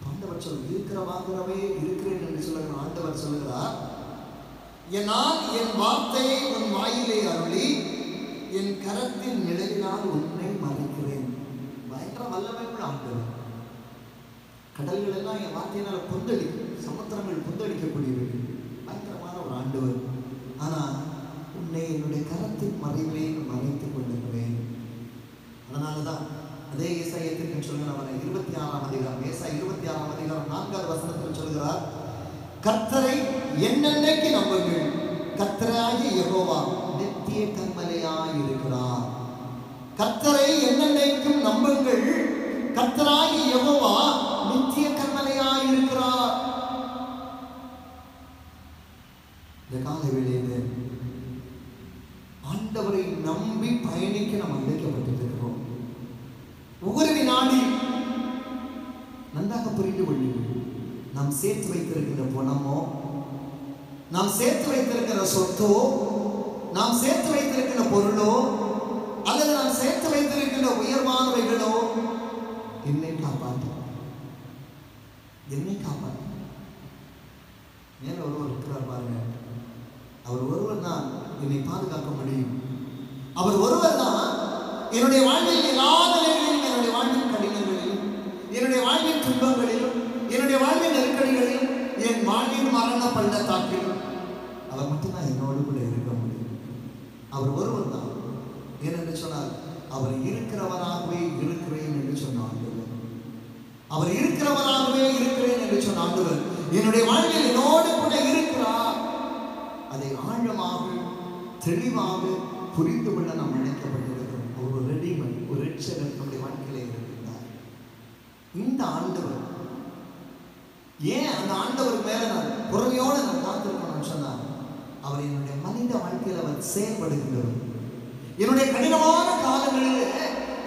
[SPEAKER 1] ஆண்டவர் சொல் இருக்கிறவாகவே இருக்கிறேன் என்று சொல்லுகிற ஆண்டவர் சொல்லுகிறார், நான் என் வார்த்தையை உன் வாயிலே அருளி என் கரத்தின் நிழலினால் உன்னை மறைக்கிறேன். பயங்கர வல்லமை உள்ள ஆண்டவர். கடல்கள் எல்லாம் என் வார்த்தையினால் கொந்தளிக்கும், சமுத்திரங்கள் கொந்தளிக்கக்கூடியவை. பயங்கரமான ஒரு ஆண்டவர். ஆனால் உன்னை என்னுடைய கரத்தின் மறைவிலே மறைத்துக் கொண்டிருக்கிறேன். அதனாலதான் அதே ஏசாயத்திற்கு சொல்கிறார், அவரை 26ஆம் அதிகாரம், ஏசாயா 26ஆம் அதிகாரம் 4வது வசனத்தில் சொல்கிறார், கர்த்தரை என்னென்னைக்கு நம்புங்கள், கர்த்தராகிய யெகோவா நித்திய கன்மலையாய் இருக்கிறார். கர்த்தரை என்னென்னைக்கும் நம்புங்கள், கர்த்தராகிய யெகோவா நித்திய கன்மலையாய் இருக்கிறார். இந்த கால வேளையில் ஆண்டவரை நம்பி பயணிக்க நாம் அழைக்கப்பட்டிருக்கிறோம். ஒவ்வொரு வினாடி நன்றாக புரிந்து கொள்ளுங்கள். நாம் சேர்த்து வைத்திருக்கிற பணமோ, நாம் சேர்த்து வைத்திருக்கிற சொத்தோ, நாம் சேர்த்து வைத்திருக்கிற பொருளோ, அல்லது நாம் சேர்த்து வைத்திருக்கிற உயர்வானவைகளோ என்னை காப்பாற்றும், என்னை காப்பாற்றும். மேல ஒருவர் இருக்கிறார் பாருங்க, அவர் ஒருவர் தான் என்னை பாதுகாக்க முடியும். அவர் ஒருவர் தான் என்னுடைய வாழ்வில் எல்லா நிலைகளிலும், என்னுடைய வாழ்வின் கடினங்களிலும், என்னுடைய வாழ்வின் துன்பங்களிலும், என்னுடைய வாழ்வின் நெருக்கடிகளிலும், என் வாழ்வின் மரண பள்ளத்தாக்கிலும் அவர் மட்டும்தான் என்னோடு கூட இருக்க முடியும். அவர் ஒருவர் தான். ஏனென்று சொன்னால் அவர் இருக்கிறவராகவே இருக்கிறேன் என்று சொன்ன ஆண்டவர், அவர் இருக்கிறவராகவே இருக்கிறேன் என்று சொன்ன ஆண்டவர் என்னுடைய வாழ்வில் என்னோடு கூட இருக்கிறார். அதை ஆழமாக தெளிவாக புரிந்து கொள்ள நாம் அழைக்கப்பட்டிருக்கிறோம். ஒரு ரெடிமேட், ஒரு ரட்சகர் நம்முடைய வாழ்க்கையில இருக்கிறார். இந்த ஆண்டவர் ஏன் அந்த ஆண்டவர் மேல நான் பொறுமையோடு நான் காத்திருக்கணும்னு சொன்னார், அவர் என்னுடைய மனித வாழ்க்கையில் அவர் செயல்படுகின்றவர். என்னுடைய கடினமான காலங்களில்,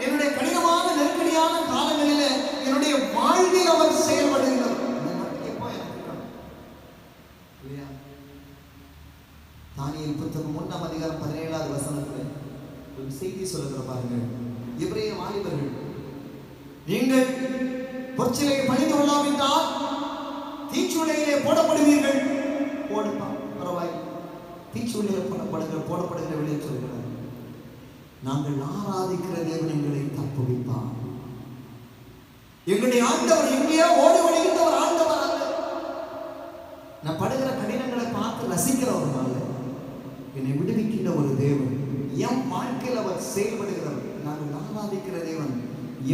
[SPEAKER 1] என்னுடைய கடினமான நெருக்கடியான காலங்களில் என்னுடைய வாழ்வில் அவர் செயல்படுகின்றவர். எப்போ எனக்கு இல்லையா? தானியேல் புத்தகம் 1ஆம் அதிகாரம் 17வது வசனத்தில் ஒரு செய்தி சொல்லுகிற பாருங்கள். எபிரேய வாலிபர்கள், நீங்கள் பொற்சிலையை பணிந்து கொள்ளாவிட்டால் தீச்சூளையிலே போடப்படுவீர்கள். போடுப்பா, பரவாயில்லை, தீச்சூளையில போடப்படுகிற விளையை சொல்கிறார். நாங்கள் ஆராதிக்கிற தேவன் எங்களை தப்புவிப்பார். எங்களுடைய ஆண்டவர் எங்கேயோ ஓடி ஒழிகின்ற ஒரு ஆண்டவர் அல்ல. நான் படுகிற கடினங்களை பார்த்து ரசிக்கிறவர் அல்ல. என்னை விடுவிக்கின்ற ஒரு தேவன், என் வாழ்க்கையில் அவர் செயல்படுகிறவர். நாங்கள் ஆராதிக்கிற தேவன்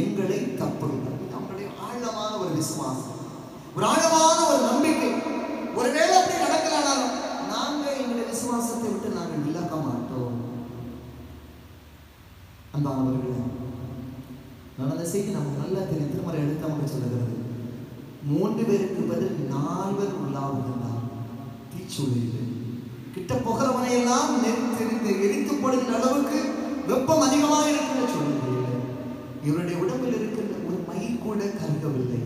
[SPEAKER 1] எங்களை தப்புவிப்பார். நம்முடைய ஆழமான ஒரு விசுவாசம், ஒரு ஆழமான ஒரு நம்பிக்கை. ஒருவேளை அப்படி நடக்கலானாலும் நாங்கள் எங்களுடைய விசுவாசத்தை விட்டு நாங்கள் விலக மாட்டோம். அன்பானவர்களே, நடந்த செய்தி நமக்கு நல்லா தெரியும். திருமறை எடுத்து நமக்கு சொல்லுகிறது, 3 பேருக்கு பதில் 4 பேர் உள்ளாவுகின்றார் தீச்சூழலில். கிட்ட புகிறவனை எல்லாம் எரித்து போடுகின்ற அளவுக்கு வெப்பம் அதிகமாக இருக்கின்ற சூழ்நிலையில் இவருடைய உடம்பில் இருக்கின்ற ஒரு மயில் கூட கருகவில்லை.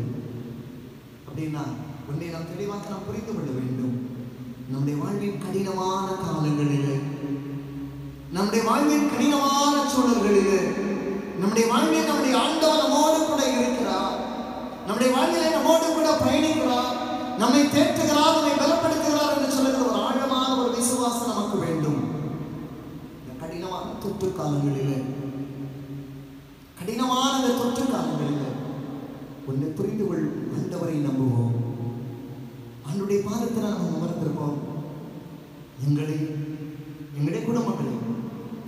[SPEAKER 1] அப்படின்னா உன்னை நாம் தெளிவாக நாம் புரிந்து கொள்ள வேண்டும். நம்முடைய வாழ்வின் கடினமான காலங்களில், நம்முடைய வாழ்வின் கடினமான சூழல்களில், நம்முடைய வாழ்வில் நம்முடைய ஆண்டவர் நம்மோடு கூட இருக்கிறார். நம்முடைய வாழ்விலே நம்மோடு கூட பயணிக்கிறார், நம்மை தேற்றுகிறார், நம்மை பலப்படுத்துகிறார் என்று சொல்லுகிற ஒரு ஆழமான ஒரு விசுவாசம் நமக்கு வேண்டும். இந்த கடினமான தொற்று காலங்களில், கடினமான இந்த தொற்று காலங்களில் ஒன்றை புரிந்து கொள், ஆண்டவரை நம்புவோம். ஆண்டவருடைய பாதத்தில் நம்ம அமர்ந்திருப்போம். எங்களுடைய குடும்பங்களை,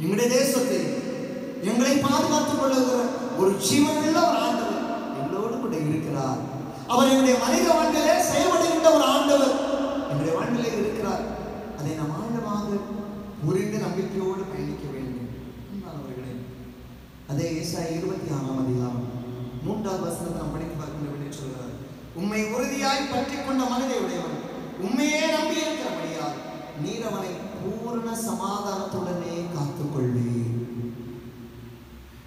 [SPEAKER 1] எங்களுடைய தேசத்தை, எங்களை பாதுகாத்துக் கொள்ளுகிற ஒரு ஜீவனுள்ள ஒரு ஆண்டவர் எங்களோடு கூட இருக்கிறார். அவர் எங்களுடைய மனித வாழ்க்கையிலே செயல்படுகின்ற ஒரு ஆண்டவர் எங்களுடைய வாழ்க்கையிலே இருக்கிறார். அதை நாம் ஆழமாக புரிந்து நம்பிக்கையோடு பயணிக்க வேண்டும். அதே ஏசாயா 26ஆம் அதிகாரம் 3வது வசனத்தை நாம் படித்து பார்க்க வேண்டும் என்று சொல்கிறார். உம்மை உறுதியாய் பற்றி கொண்ட மனதை உடையவன், உண்மையே நம்பி இருக்கிறபடியால் நீர் அவனை பூரண சமாதானத்துடனே காத்துக்கொள்வீர்.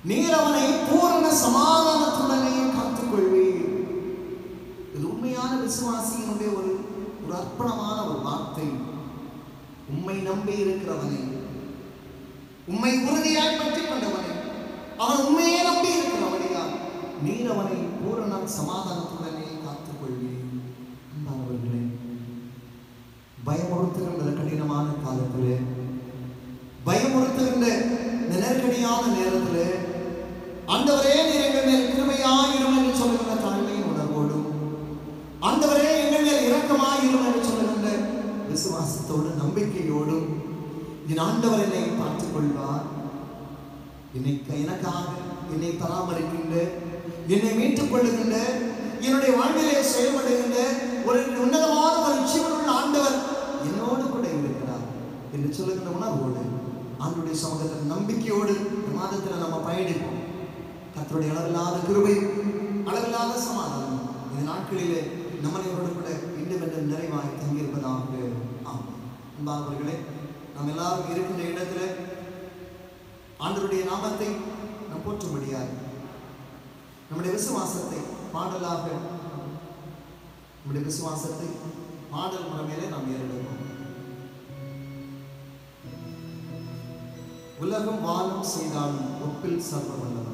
[SPEAKER 1] நீர் அவனை பூரண சமாதானத்துடனே காத்துக்கொள்வீர். இது உண்மையான விசுவாசியினுடைய ஒரு அர்ப்பணமான ஒரு வார்த்தை. உம்மை நம்பி இருக்கிறவனை, உம்மை உறுதியாய் பற்றி கொண்டவனை, அவன் உண்மையே நம்பி இருக்கிறவனையா நீர் அவனை பூரண சமாதானத்துடனே காத்துக்கொள்வீர். அன்பானவர்களே, பயமுறுத்துகின்ற கடினமான காலத்திலே, பயமுறுத்துகின்ற நெருக்கடியான நேரத்திலே ஆண்டவரே நீர் எங்கள் மேல் கிருபையாயிரும் என்று சொல்லுகின்ற தாழ்மையின் உணர்வோடும், ஆண்டவரே எங்கள் மேல் இரக்கமாயிரும் என்று சொல்லுகின்ற விசுவாசத்தோடு நம்பிக்கையோடும் என் ஆண்டவர் என்னை பார்த்துக் கொள்வார், எனக்காக என்னை பராமரிக்கின்ற, என்னை மீட்டுக் கொள்ளுகின்ற, என்னுடைய வாழ்விலே செயல்படுகின்ற ஒரு உன்னதமான ஒரு ஜீவனுள்ள ஆண்டவர் என்னோடு கூட இருக்கிறார் என்று சொல்லுகின்ற உணர்வோடு ஆண்டவருடைய சமூகத்தில் நம்பிக்கையோடு இந்த மாதத்தில் நம்ம பயணிப்போம். கர்த்தருடைய அளவில்லாத கிருபை, அளவில்லாத சமாதானம் இந்த நாட்களிலே நம்மளோடு கூட இன்னும் என்று நிறைவாய் தங்கியிருப்பதாக. ஆமாம். அன்பானவர்களே, நாம் எல்லாரும் இருக்கின்ற இடத்துல ஆண்டவருடைய நாமத்தை நாம் போற்றும்படியாய் நம்முடைய விசுவாசத்தை பாடலாக, நம்முடைய விசுவாசத்தை பாடல் முறைமையிலே நாம் ஏறெடுப்போம். உலகம் வானம் செய்தாலும் ஒப்பில் சர்வ வல்லவராய்.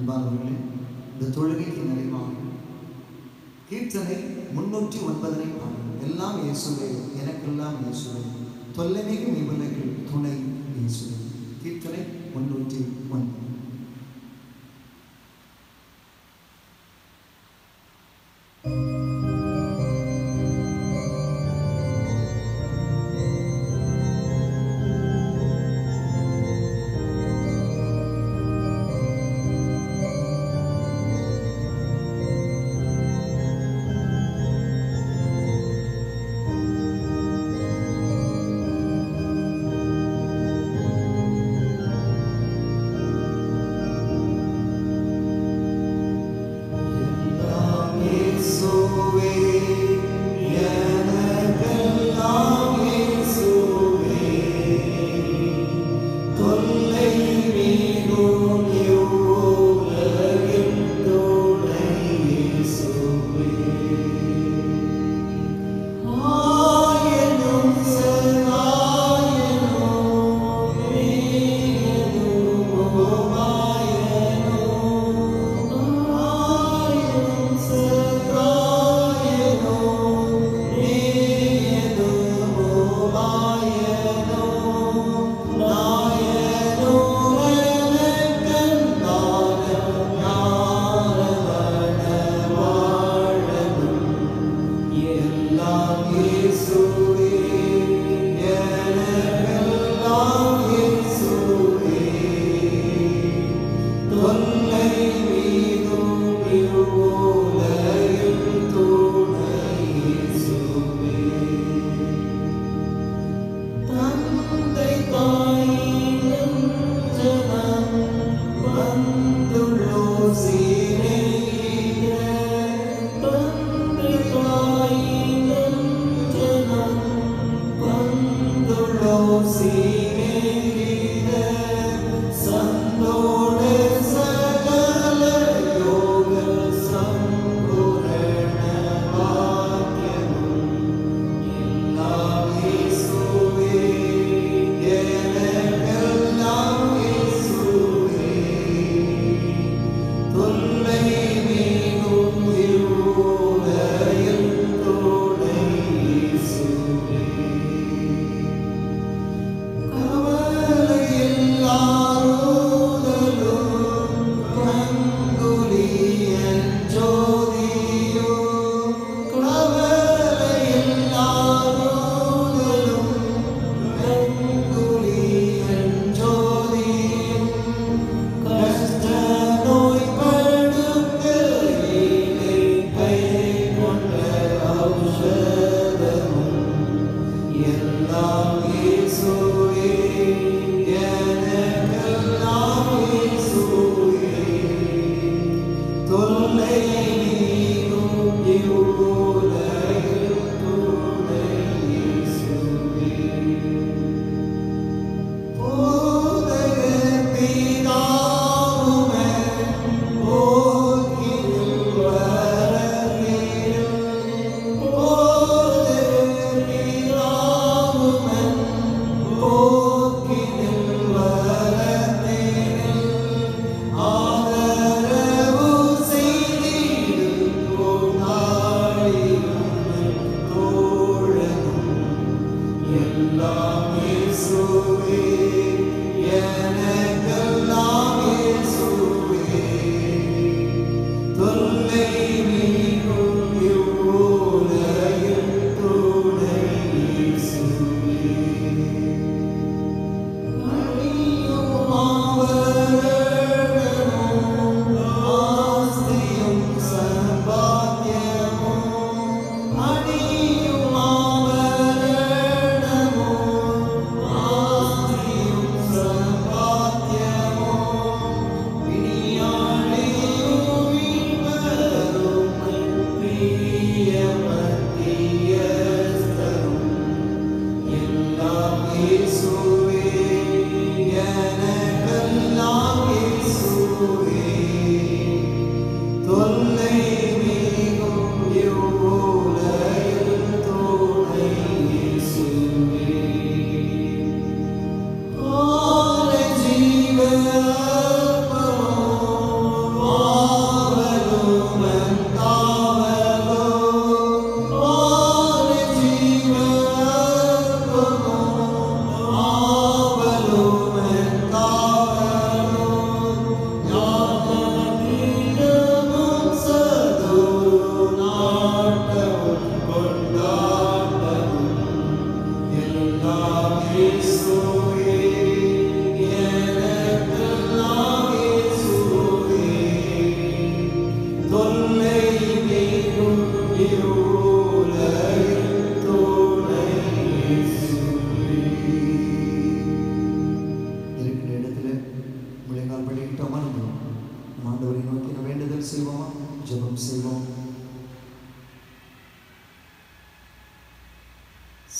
[SPEAKER 1] அன்பானவர்களே, இந்த தொழுகைக்கு நிறைவாக கீர்த்தனை 309 பாடல். எல்லாம் இயேசுவே, எனக்கெல்லாம் இயேசுவே, தொல்லைமிகு நிபுணர்கள் துணை இயேசுவே. கீர்த்தனை 309.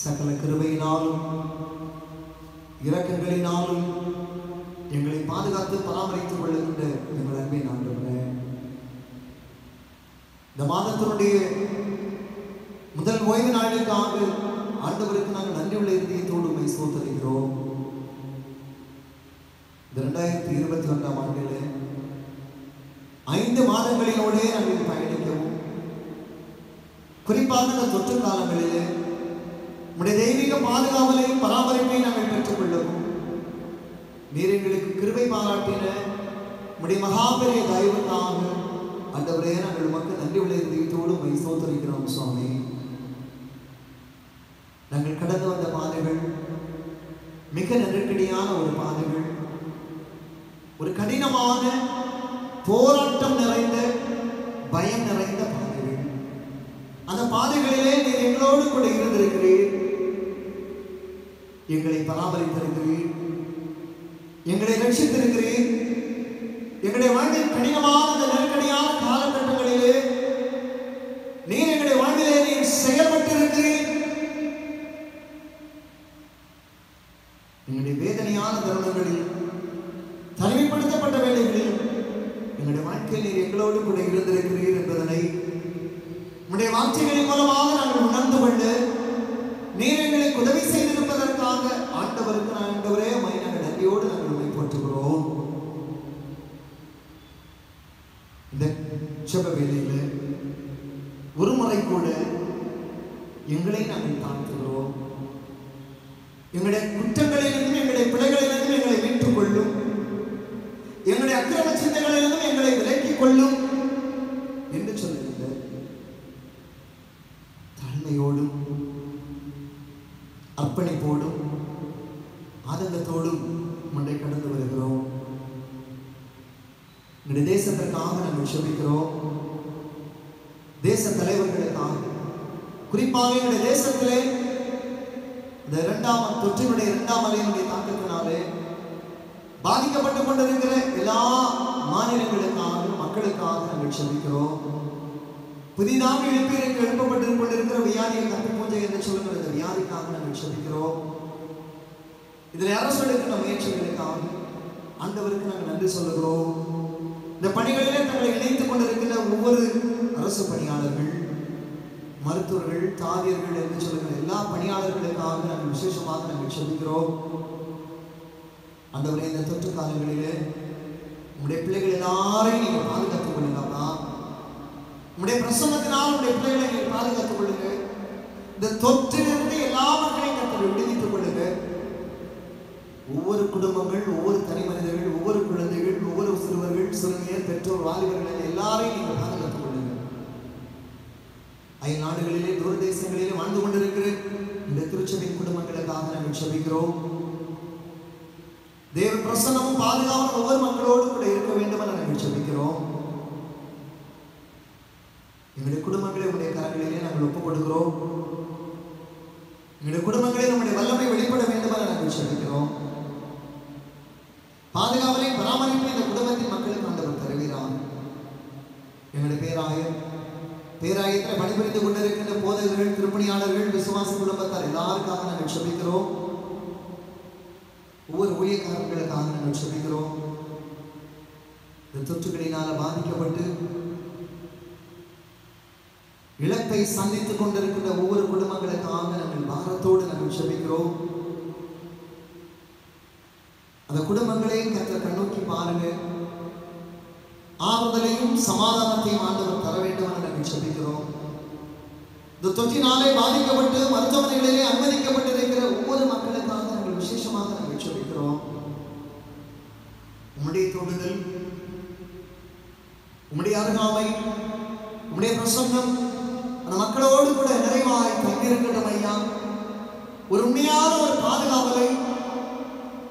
[SPEAKER 1] சகல கிருபையினாலும் இரக்கங்களினாலும் எங்களை பாதுகாத்து பராமரித்துக் கொள்ளுகின்ற எங்கள் அன்பின் ஆண்டவரே, இந்த மாதத்தினுடைய முதல் ஓய்வு நாளுக்காக ஆண்டவருக்கு நாங்கள் நன்றியுள்ள இதயத்தோடு உம்மை ஸ்தோத்திரிக்கிறோம். இந்த 2021ஆம் ஆண்டில் 5 மாதங்களிலோடே நாங்கள் பயணிக்கவும், குறிப்பாக இந்த தொற்று காலங்களிலே உம்முடைய தெய்வீக பாதுகாவலையும் பராமரிப்பையும் நாங்கள் பெற்றுக்கொள்ளவும், நீர் எங்களுக்கு கிருபை பாராட்டின உம்முடைய மகாபெரிய தயவுக்காக ஆண்டவரே நாங்கள் உமக்கு நன்றியுள்ள இதயத்தோடு உம்மை ஸ்தோத்திரிக்கிறோம். சுவாமி, நாங்கள் கடந்து வந்த பாதைகள் மிக நெருக்கடியான ஒரு பாதைகள், ஒரு கடினமான போராட்டம் நிறைந்த பயம் நிறைந்த பாதைகள். அந்த பாதைகளிலே நீர் எங்களோடு கூட இருந்திருக்கிறீர், எங்களை பராமரித்திருக்கிறீர், எங்களை ரட்சித்திருக்கிறீர். எங்களுடைய வாழ்வில் கடினமான அந்த நெருக்கடியான காலகட்டங்களிலே நீர் எங்களுடைய வாழ்விலே நீர் செயல்பட்டிருக்கிறீர். எங்களுடைய வேதனையான தருணங்களில், தனிமைப்படுத்தப்பட்ட வேளைகளில் எங்களுடைய வாழ்க்கையில் நீர் எங்களோடு கூட இருந்திருக்கிறீர் என்பதனை உம்முடைய வார்த்தைகளின் மூலமாக நாங்கள் உணர்ந்து கொண்டு நீர் எங்களுக்கு உதவி செய்திருப்பதற்காக ஆண்டவருக்கு ஆண்டவரே உம்மை நாங்கள் நன்றியோடு நாங்கள் உம்மை போற்றுகிறோம். இந்த ஜெப வேளையில் ஒரு முறை கூட எங்களை நாங்கள் தாழ்த்துகிறோம். எங்களுடைய குற்றங்களிலிருந்தும் எங்களுடைய பிழைகளிலிருந்தும் எங்களை மீட்டுக் கொள்ளும், எங்களுடைய அக்கிரம சிந்தைகளிலிருந்தும் எங்களை விலக்கிக் கொள்ளும் என்று சொல்லுகின்ற தாழ்மையோடும் அர்ப்பணிப்போடும் ஆதங்கத்தோடும் முன்னே கடந்து வருகிறோம். எங்களுடைய தேசத்திற்காக நாங்கள் செபிக்கிறோம். தேச தலைவர்களுக்காக, குறிப்பாக எங்களுடைய தேசத்திலே இந்த தொற்றினுடைய 2ஆம் அலையினுடைய தாக்கத்தினாலே பாதிக்கப்பட்டுக் கொண்டிருக்கிற எல்லா மாநிலங்களுக்காக மக்களுக்காக நாங்கள் செபிக்கிறோம். புதிதாக எழுப்பப்பட்டு கொண்டிருக்கிற வியாதியை கற்பி பூஜை என்று சொல்லுகிற இந்த வியாதிக்காக நாங்கள் செபிக்கிறோம். இதில் அரசு எடுக்கிற முயற்சிகளுக்காக ஆண்டவருக்கு நாங்கள் நன்றி சொல்லுகிறோம். இந்த பணிகளிலே தங்களை இணைத்துக் கொண்டிருக்கிற ஒவ்வொரு அரசு பணியாளர்கள், மருத்துவர்கள், தாதியர்கள் என்று சொல்லுகிற எல்லா பணியாளர்களுக்காக நாங்கள் விசேஷமாக நாங்கள் செபிக்கிறோம். ஆண்டவரே, இந்த தொற்று காலங்களிலே உங்களுடைய பிள்ளைகள் எல்லாரையும் நீங்கள் பாதுகாத்துக் கொள்ளுங்கப்பா. உங்களுடைய பிரசன்னத்தினால் உங்களுடைய பிள்ளைகளை நீங்கள் பாதுகாத்துக் கொள்ளுங்க. இந்த தொற்றிலிருந்து எல்லா மக்களையும் கர்த்தரை விடுவித்துக் கொள்ளுங்க. ஒவ்வொரு குடும்பங்கள், ஒவ்வொரு தனி மனிதர்கள், ஒவ்வொரு குழந்தைகள், ஒவ்வொரு சிறுவர்கள், சிறுமியர், பெற்றோர், வாலிபர்கள் எல்லாரையும் நீங்கள் பாதுகாத்துக் கொள்ளுங்க. அயல் நாடுகளிலே, தூர தேசங்களிலே வாழ்ந்து கொண்டிருக்கிற இந்த திருச்சபையின் குடும்பங்களுக்காக நாங்கள் செபிக்கிறோம். தேவ பிரசன்னமும் பாதுகாப்பும் ஒவ்வொரு மக்களோடு கூட இருக்க வேண்டும் என நாங்கள் செபிக்கிறோம். எங்களுடைய குடும்பங்களை உங்களுடைய கரங்களிலே நாங்கள் ஒப்புக் கொடுக்கிறோம். எங்களுடைய குடும்பங்களில் நம்முடைய வல்லமை வெளிப்பட வேண்டும் என நாங்கள் செபிக்கிறோம். பாதுகாவலை பராமரிப்பு இந்த குடும்பத்தின் மக்களுக்கு ஆண்டவர் தருகிறார். எங்களுடைய பேராயத்தில் பணிபுரிந்து கொண்டிருக்கின்ற போதகர்கள், திருப்பணியாளர்கள், விசுவாச குடும்பத்தார் எல்லாருக்காக நாங்கள் செபிக்கிறோம். ஒவ்வொரு ஊழியக்காரர்களுக்காக நாங்கள் செபிக்கிறோம். இந்த தொற்றுகளினால் பாதிக்கப்பட்டு இழப்பை சந்தித்துக் கொண்டிருக்கின்ற ஒவ்வொரு குடும்பங்களுக்காக நாங்கள் பாரத்தோடு நாங்கள் செபிக்கிறோம். அந்த குடும்பங்களையும் கர்த்தர் கண்ணோக்கி பாருங்க. ஆறுதலையும் சமாதானத்தையும் ஆண்டவர் தர வேண்டும் என நாங்கள் செபிக்கிறோம். இந்த தொற்றினாலே பாதிக்கப்பட்டு மருத்துவமனைகளிலே அனுமதிக்கப்பட்டிருக்கிற ஒவ்வொரு மக்களுக்காக நாங்கள் விசேஷமாக நாங்கள் செபிக்கிறோம். உம்முடைய தொடுதல், உம்முடைய அருகாமை, உம்முடைய பிரசன்னம் அந்த மக்களோடு கூட நிறைவாய் தங்கியிருக்கட்டும் ஐயா. ஒரு உண்மையான ஒரு பாதுகாவலை,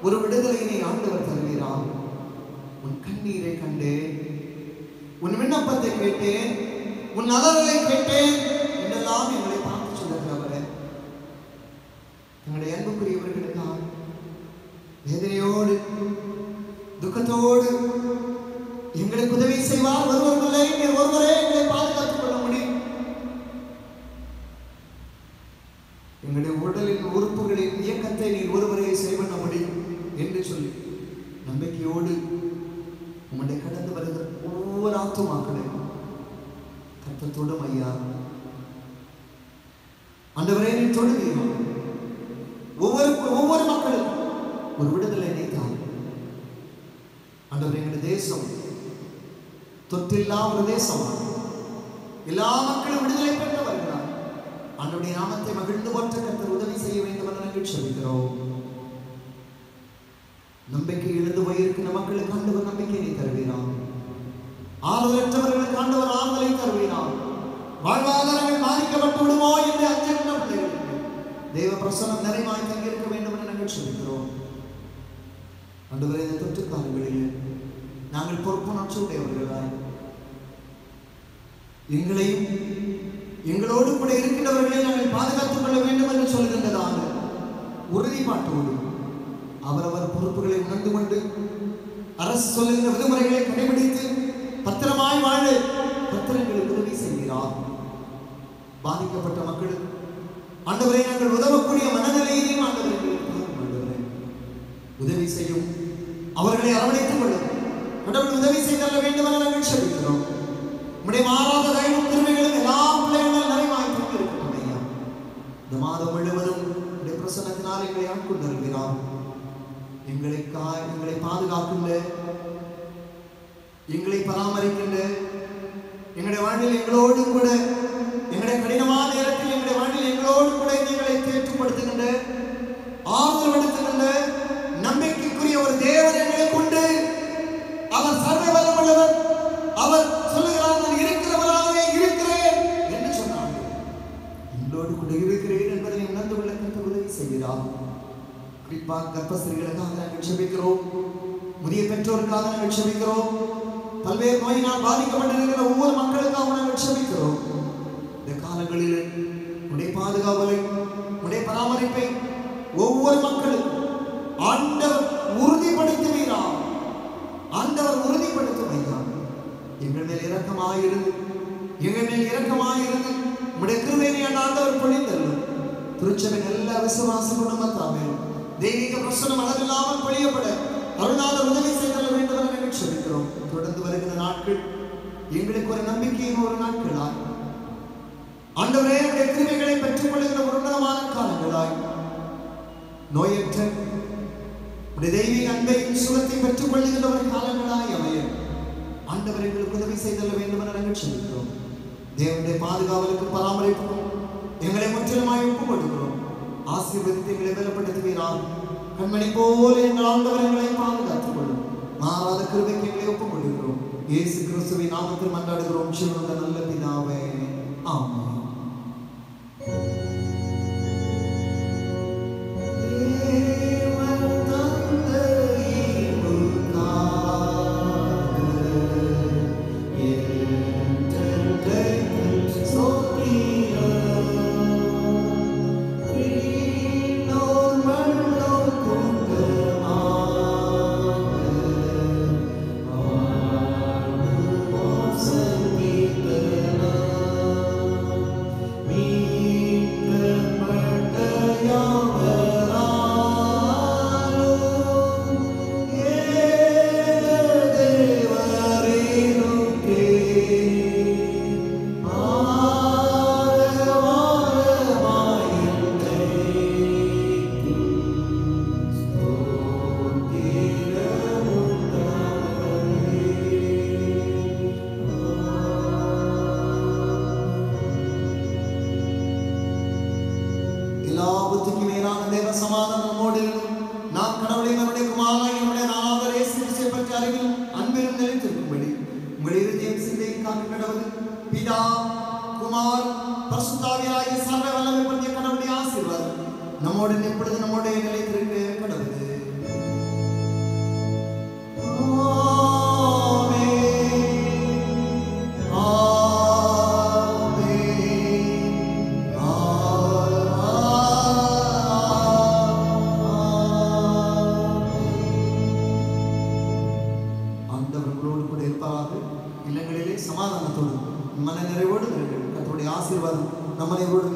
[SPEAKER 1] ஒரு விடுதலையினை ஆண்டவர் தருகிறார். உன் கண்ணீரை கண்டேன், உன் விண்ணப்பத்தை கேட்டேன், உன் நலன்களை கேட்டேன் என்றெல்லாம் எங்களை பார்த்து சொல்லுகிறவரே, எங்களுடைய அன்புக்குரியவர்களுக்காக வேதனையோடு துக்கத்தோடு எங்களுக்கு உதவி செய்வார் ஒருவர்களே, ஒருவரே எங்களை பாதுகாத்துக் கொள்ள முடியும். எங்களுடைய உடல் ஆத்துமாக்களை கர்த்தர் தொடும் ஐயா. ஆண்டவரே நீ தொடுவீங்க. ஒவ்வொரு மக்களும் ஒரு விடுதலை நீதான். ஆண்டவரே எங்களுடைய தேசம் தொற்றில்லா ஒரு தேசம், எல்லா மக்களும் விடுதலை பெற்று வருகிறார். ஆண்டவருடைய நாமத்தை மகிழ்ந்து போற்ற கர்த்தர் உதவி செய்ய வேண்டும் என்று நாங்கள் செபிக்கிறோம். நம்பிக்கை இழந்து போயிருக்கிற மக்களுக்கு ஆண்டவர் நம்பிக்கையை தருவீராம். ஆறுதலற்றவர்களுக்கு ஆண்டவர் ஆறுதலை தருவீராம். வாழ்வாதாரங்கள் பாதிக்கப்பட்டு விடுமோ என்று அஞ்சுகின்ற பிள்ளைகளுக்கு தேவ பிரசன்னம் நிறைவாய் தங்கியிருக்க வேண்டும் என்று நாங்கள் செபிக்கிறோம். ஆண்டவரே இந்த தொற்று காலங்களில் நாங்கள் பொறுப்புணர்ச்சியுடையவர்களாய் எங்களையும் எங்களோடு கூட இருக்கின்றவர்களை நாங்கள் பாதுகாத்துக் கொள்ள வேண்டும் என்று சொல்கின்றதான உறுதிப்பாட்டோடு அவரவர் பொறுப்புகளை உணர்ந்து கொண்டு அரசு சொல்லுகின்ற விதிமுறைகளை கடைபிடித்து பத்திரமாய் வாழ பத்திரங்களுக்கு உதவி செய்கிறார். பாதிக்கப்பட்ட மக்களுக்கு ஆண்டவரை நாங்கள் உதவக்கூடிய மனநிலையிலையும் ஆண்டவரை உதவி செய்யும், அவர்களை அரவணைத்துக் கொள்ளும். கடவுள் உதவி செய்தல்ல வேண்டும் என நாங்கள் செபிக்கிறோம். நம்முடைய மாறாத தயவும் திருமைகளும் எல்லா பிள்ளைகளும் நிறைவாய் தங்கியிருக்கட்டும் ஐயா. இந்த மாதம் முழுவதும் உடைய பிரசன்னத்தினால் எங்களை ஆட்கொண்டு வருகிறார். எங்களை பாதுகாக்கின்ற, எங்களை பராமரிக்கின்ற, எங்களுடைய வாழ்வில் எங்களோடு கூட எங்களுடைய கடினமான நேரத்தில் எங்களுடைய வாழ்வில் எங்களோடு கூட எங்களை தேற்றுப்படுத்துகின்ற, ஆறுதல்படுத்துகின்ற நம்பிக்கைக்குரிய ஒரு தேவன் எங்களை கொண்டு அவர் சர்வ வல்லமையுள்ளவர். அவர் சொல்லுகிறார், நான் இருக்கிறவராகவே இருக்கிறேன் என்று சொன்னார். எங்களோடு கூட இருக்கிறேன் என்பதை உணர்ந்து கொள்ள கர்த்தர் உதவி செய்கிறார். குறிப்பாக கர்ப்பஸ்திரீகளுக்காக நாங்கள் செபிக்கிறோம். முதிய பெற்றோருக்காக நாங்கள் செபிக்கிறோம். பல்வேறு நோயினால் பாதிக்கப்பட்டிருக்கிற ஒவ்வொரு மக்களுக்காக நாங்கள் செபிக்கிறோம். இந்த காலங்களில் உடைய பாதுகாவலை, உடைய பராமரிப்பை ஒவ்வொரு மக்களுக்கும் ஆண்டவர் உறுதிப்படுத்துவீரார். ஆண்டவர் உறுதிப்படுத்துவீரார். எங்கள் மேல் இரக்கமாயிருந்து, எங்கள் மேல் இரக்கமாயிருந்து உடைய கிருபையை ஆண்டவர் பொழிந்தருளும். திருச்சபையின் எல்லா விசுவாச குடும்பத்தாமே தெய்வீக பிரசன்னம் அளவில்லாமல் பொழியப்பட அருளாளர் உதவி செய்தல் வேண்டும் என நாங்கள் செபிக்கிறோம். தொடர்ந்து வருகிற நாட்கள் எங்களுக்கு ஒரு நம்பிக்கையின் ஒரு நாட்களாய், ஆண்டவரே உடைய கிருபைகளை பெற்றுக் கொள்கிற ஒரு உன்னதமான காலங்களாய், நோயற்ற உடைய தெய்வீக அன்பையும் சுகத்தையும் பெற்றுக் கொள்கிற ஒரு காலங்களாய் அமைய ஆண்டவர் எங்களுக்கு உதவி செய்தல் வேண்டும் என நாங்கள் செபிக்கிறோம். தேவனுடைய பாதுகாவலுக்கு பராமரிப்புக்கும் எங்களை முற்றிலுமாய் ஒப்புக் கொடுக்கிறோம். ஆசீர்வதித்து எங்களை பலப்படுத்துவீராக. கண்மணி போல எங்கள் ஆண்டவர் எங்களை பாதுகாத்துக் கொள்ளும். மாறாத கிருபைக்கு எங்களை ஒப்புக் கொடுக்கிறோம். இயேசு கிறிஸ்துவின் நாமத்தில் மன்றாடுகிறோம் ஜீவனுள்ள நல்ல பிதாவே, ஆமென். சமாதானத்தோடு மன நிறைவோடு கர்த்தருடைய ஆசீர்வாதம் நம்மளோடு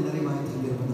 [SPEAKER 1] நிறைவாய் தங்கியிருக்கிறது.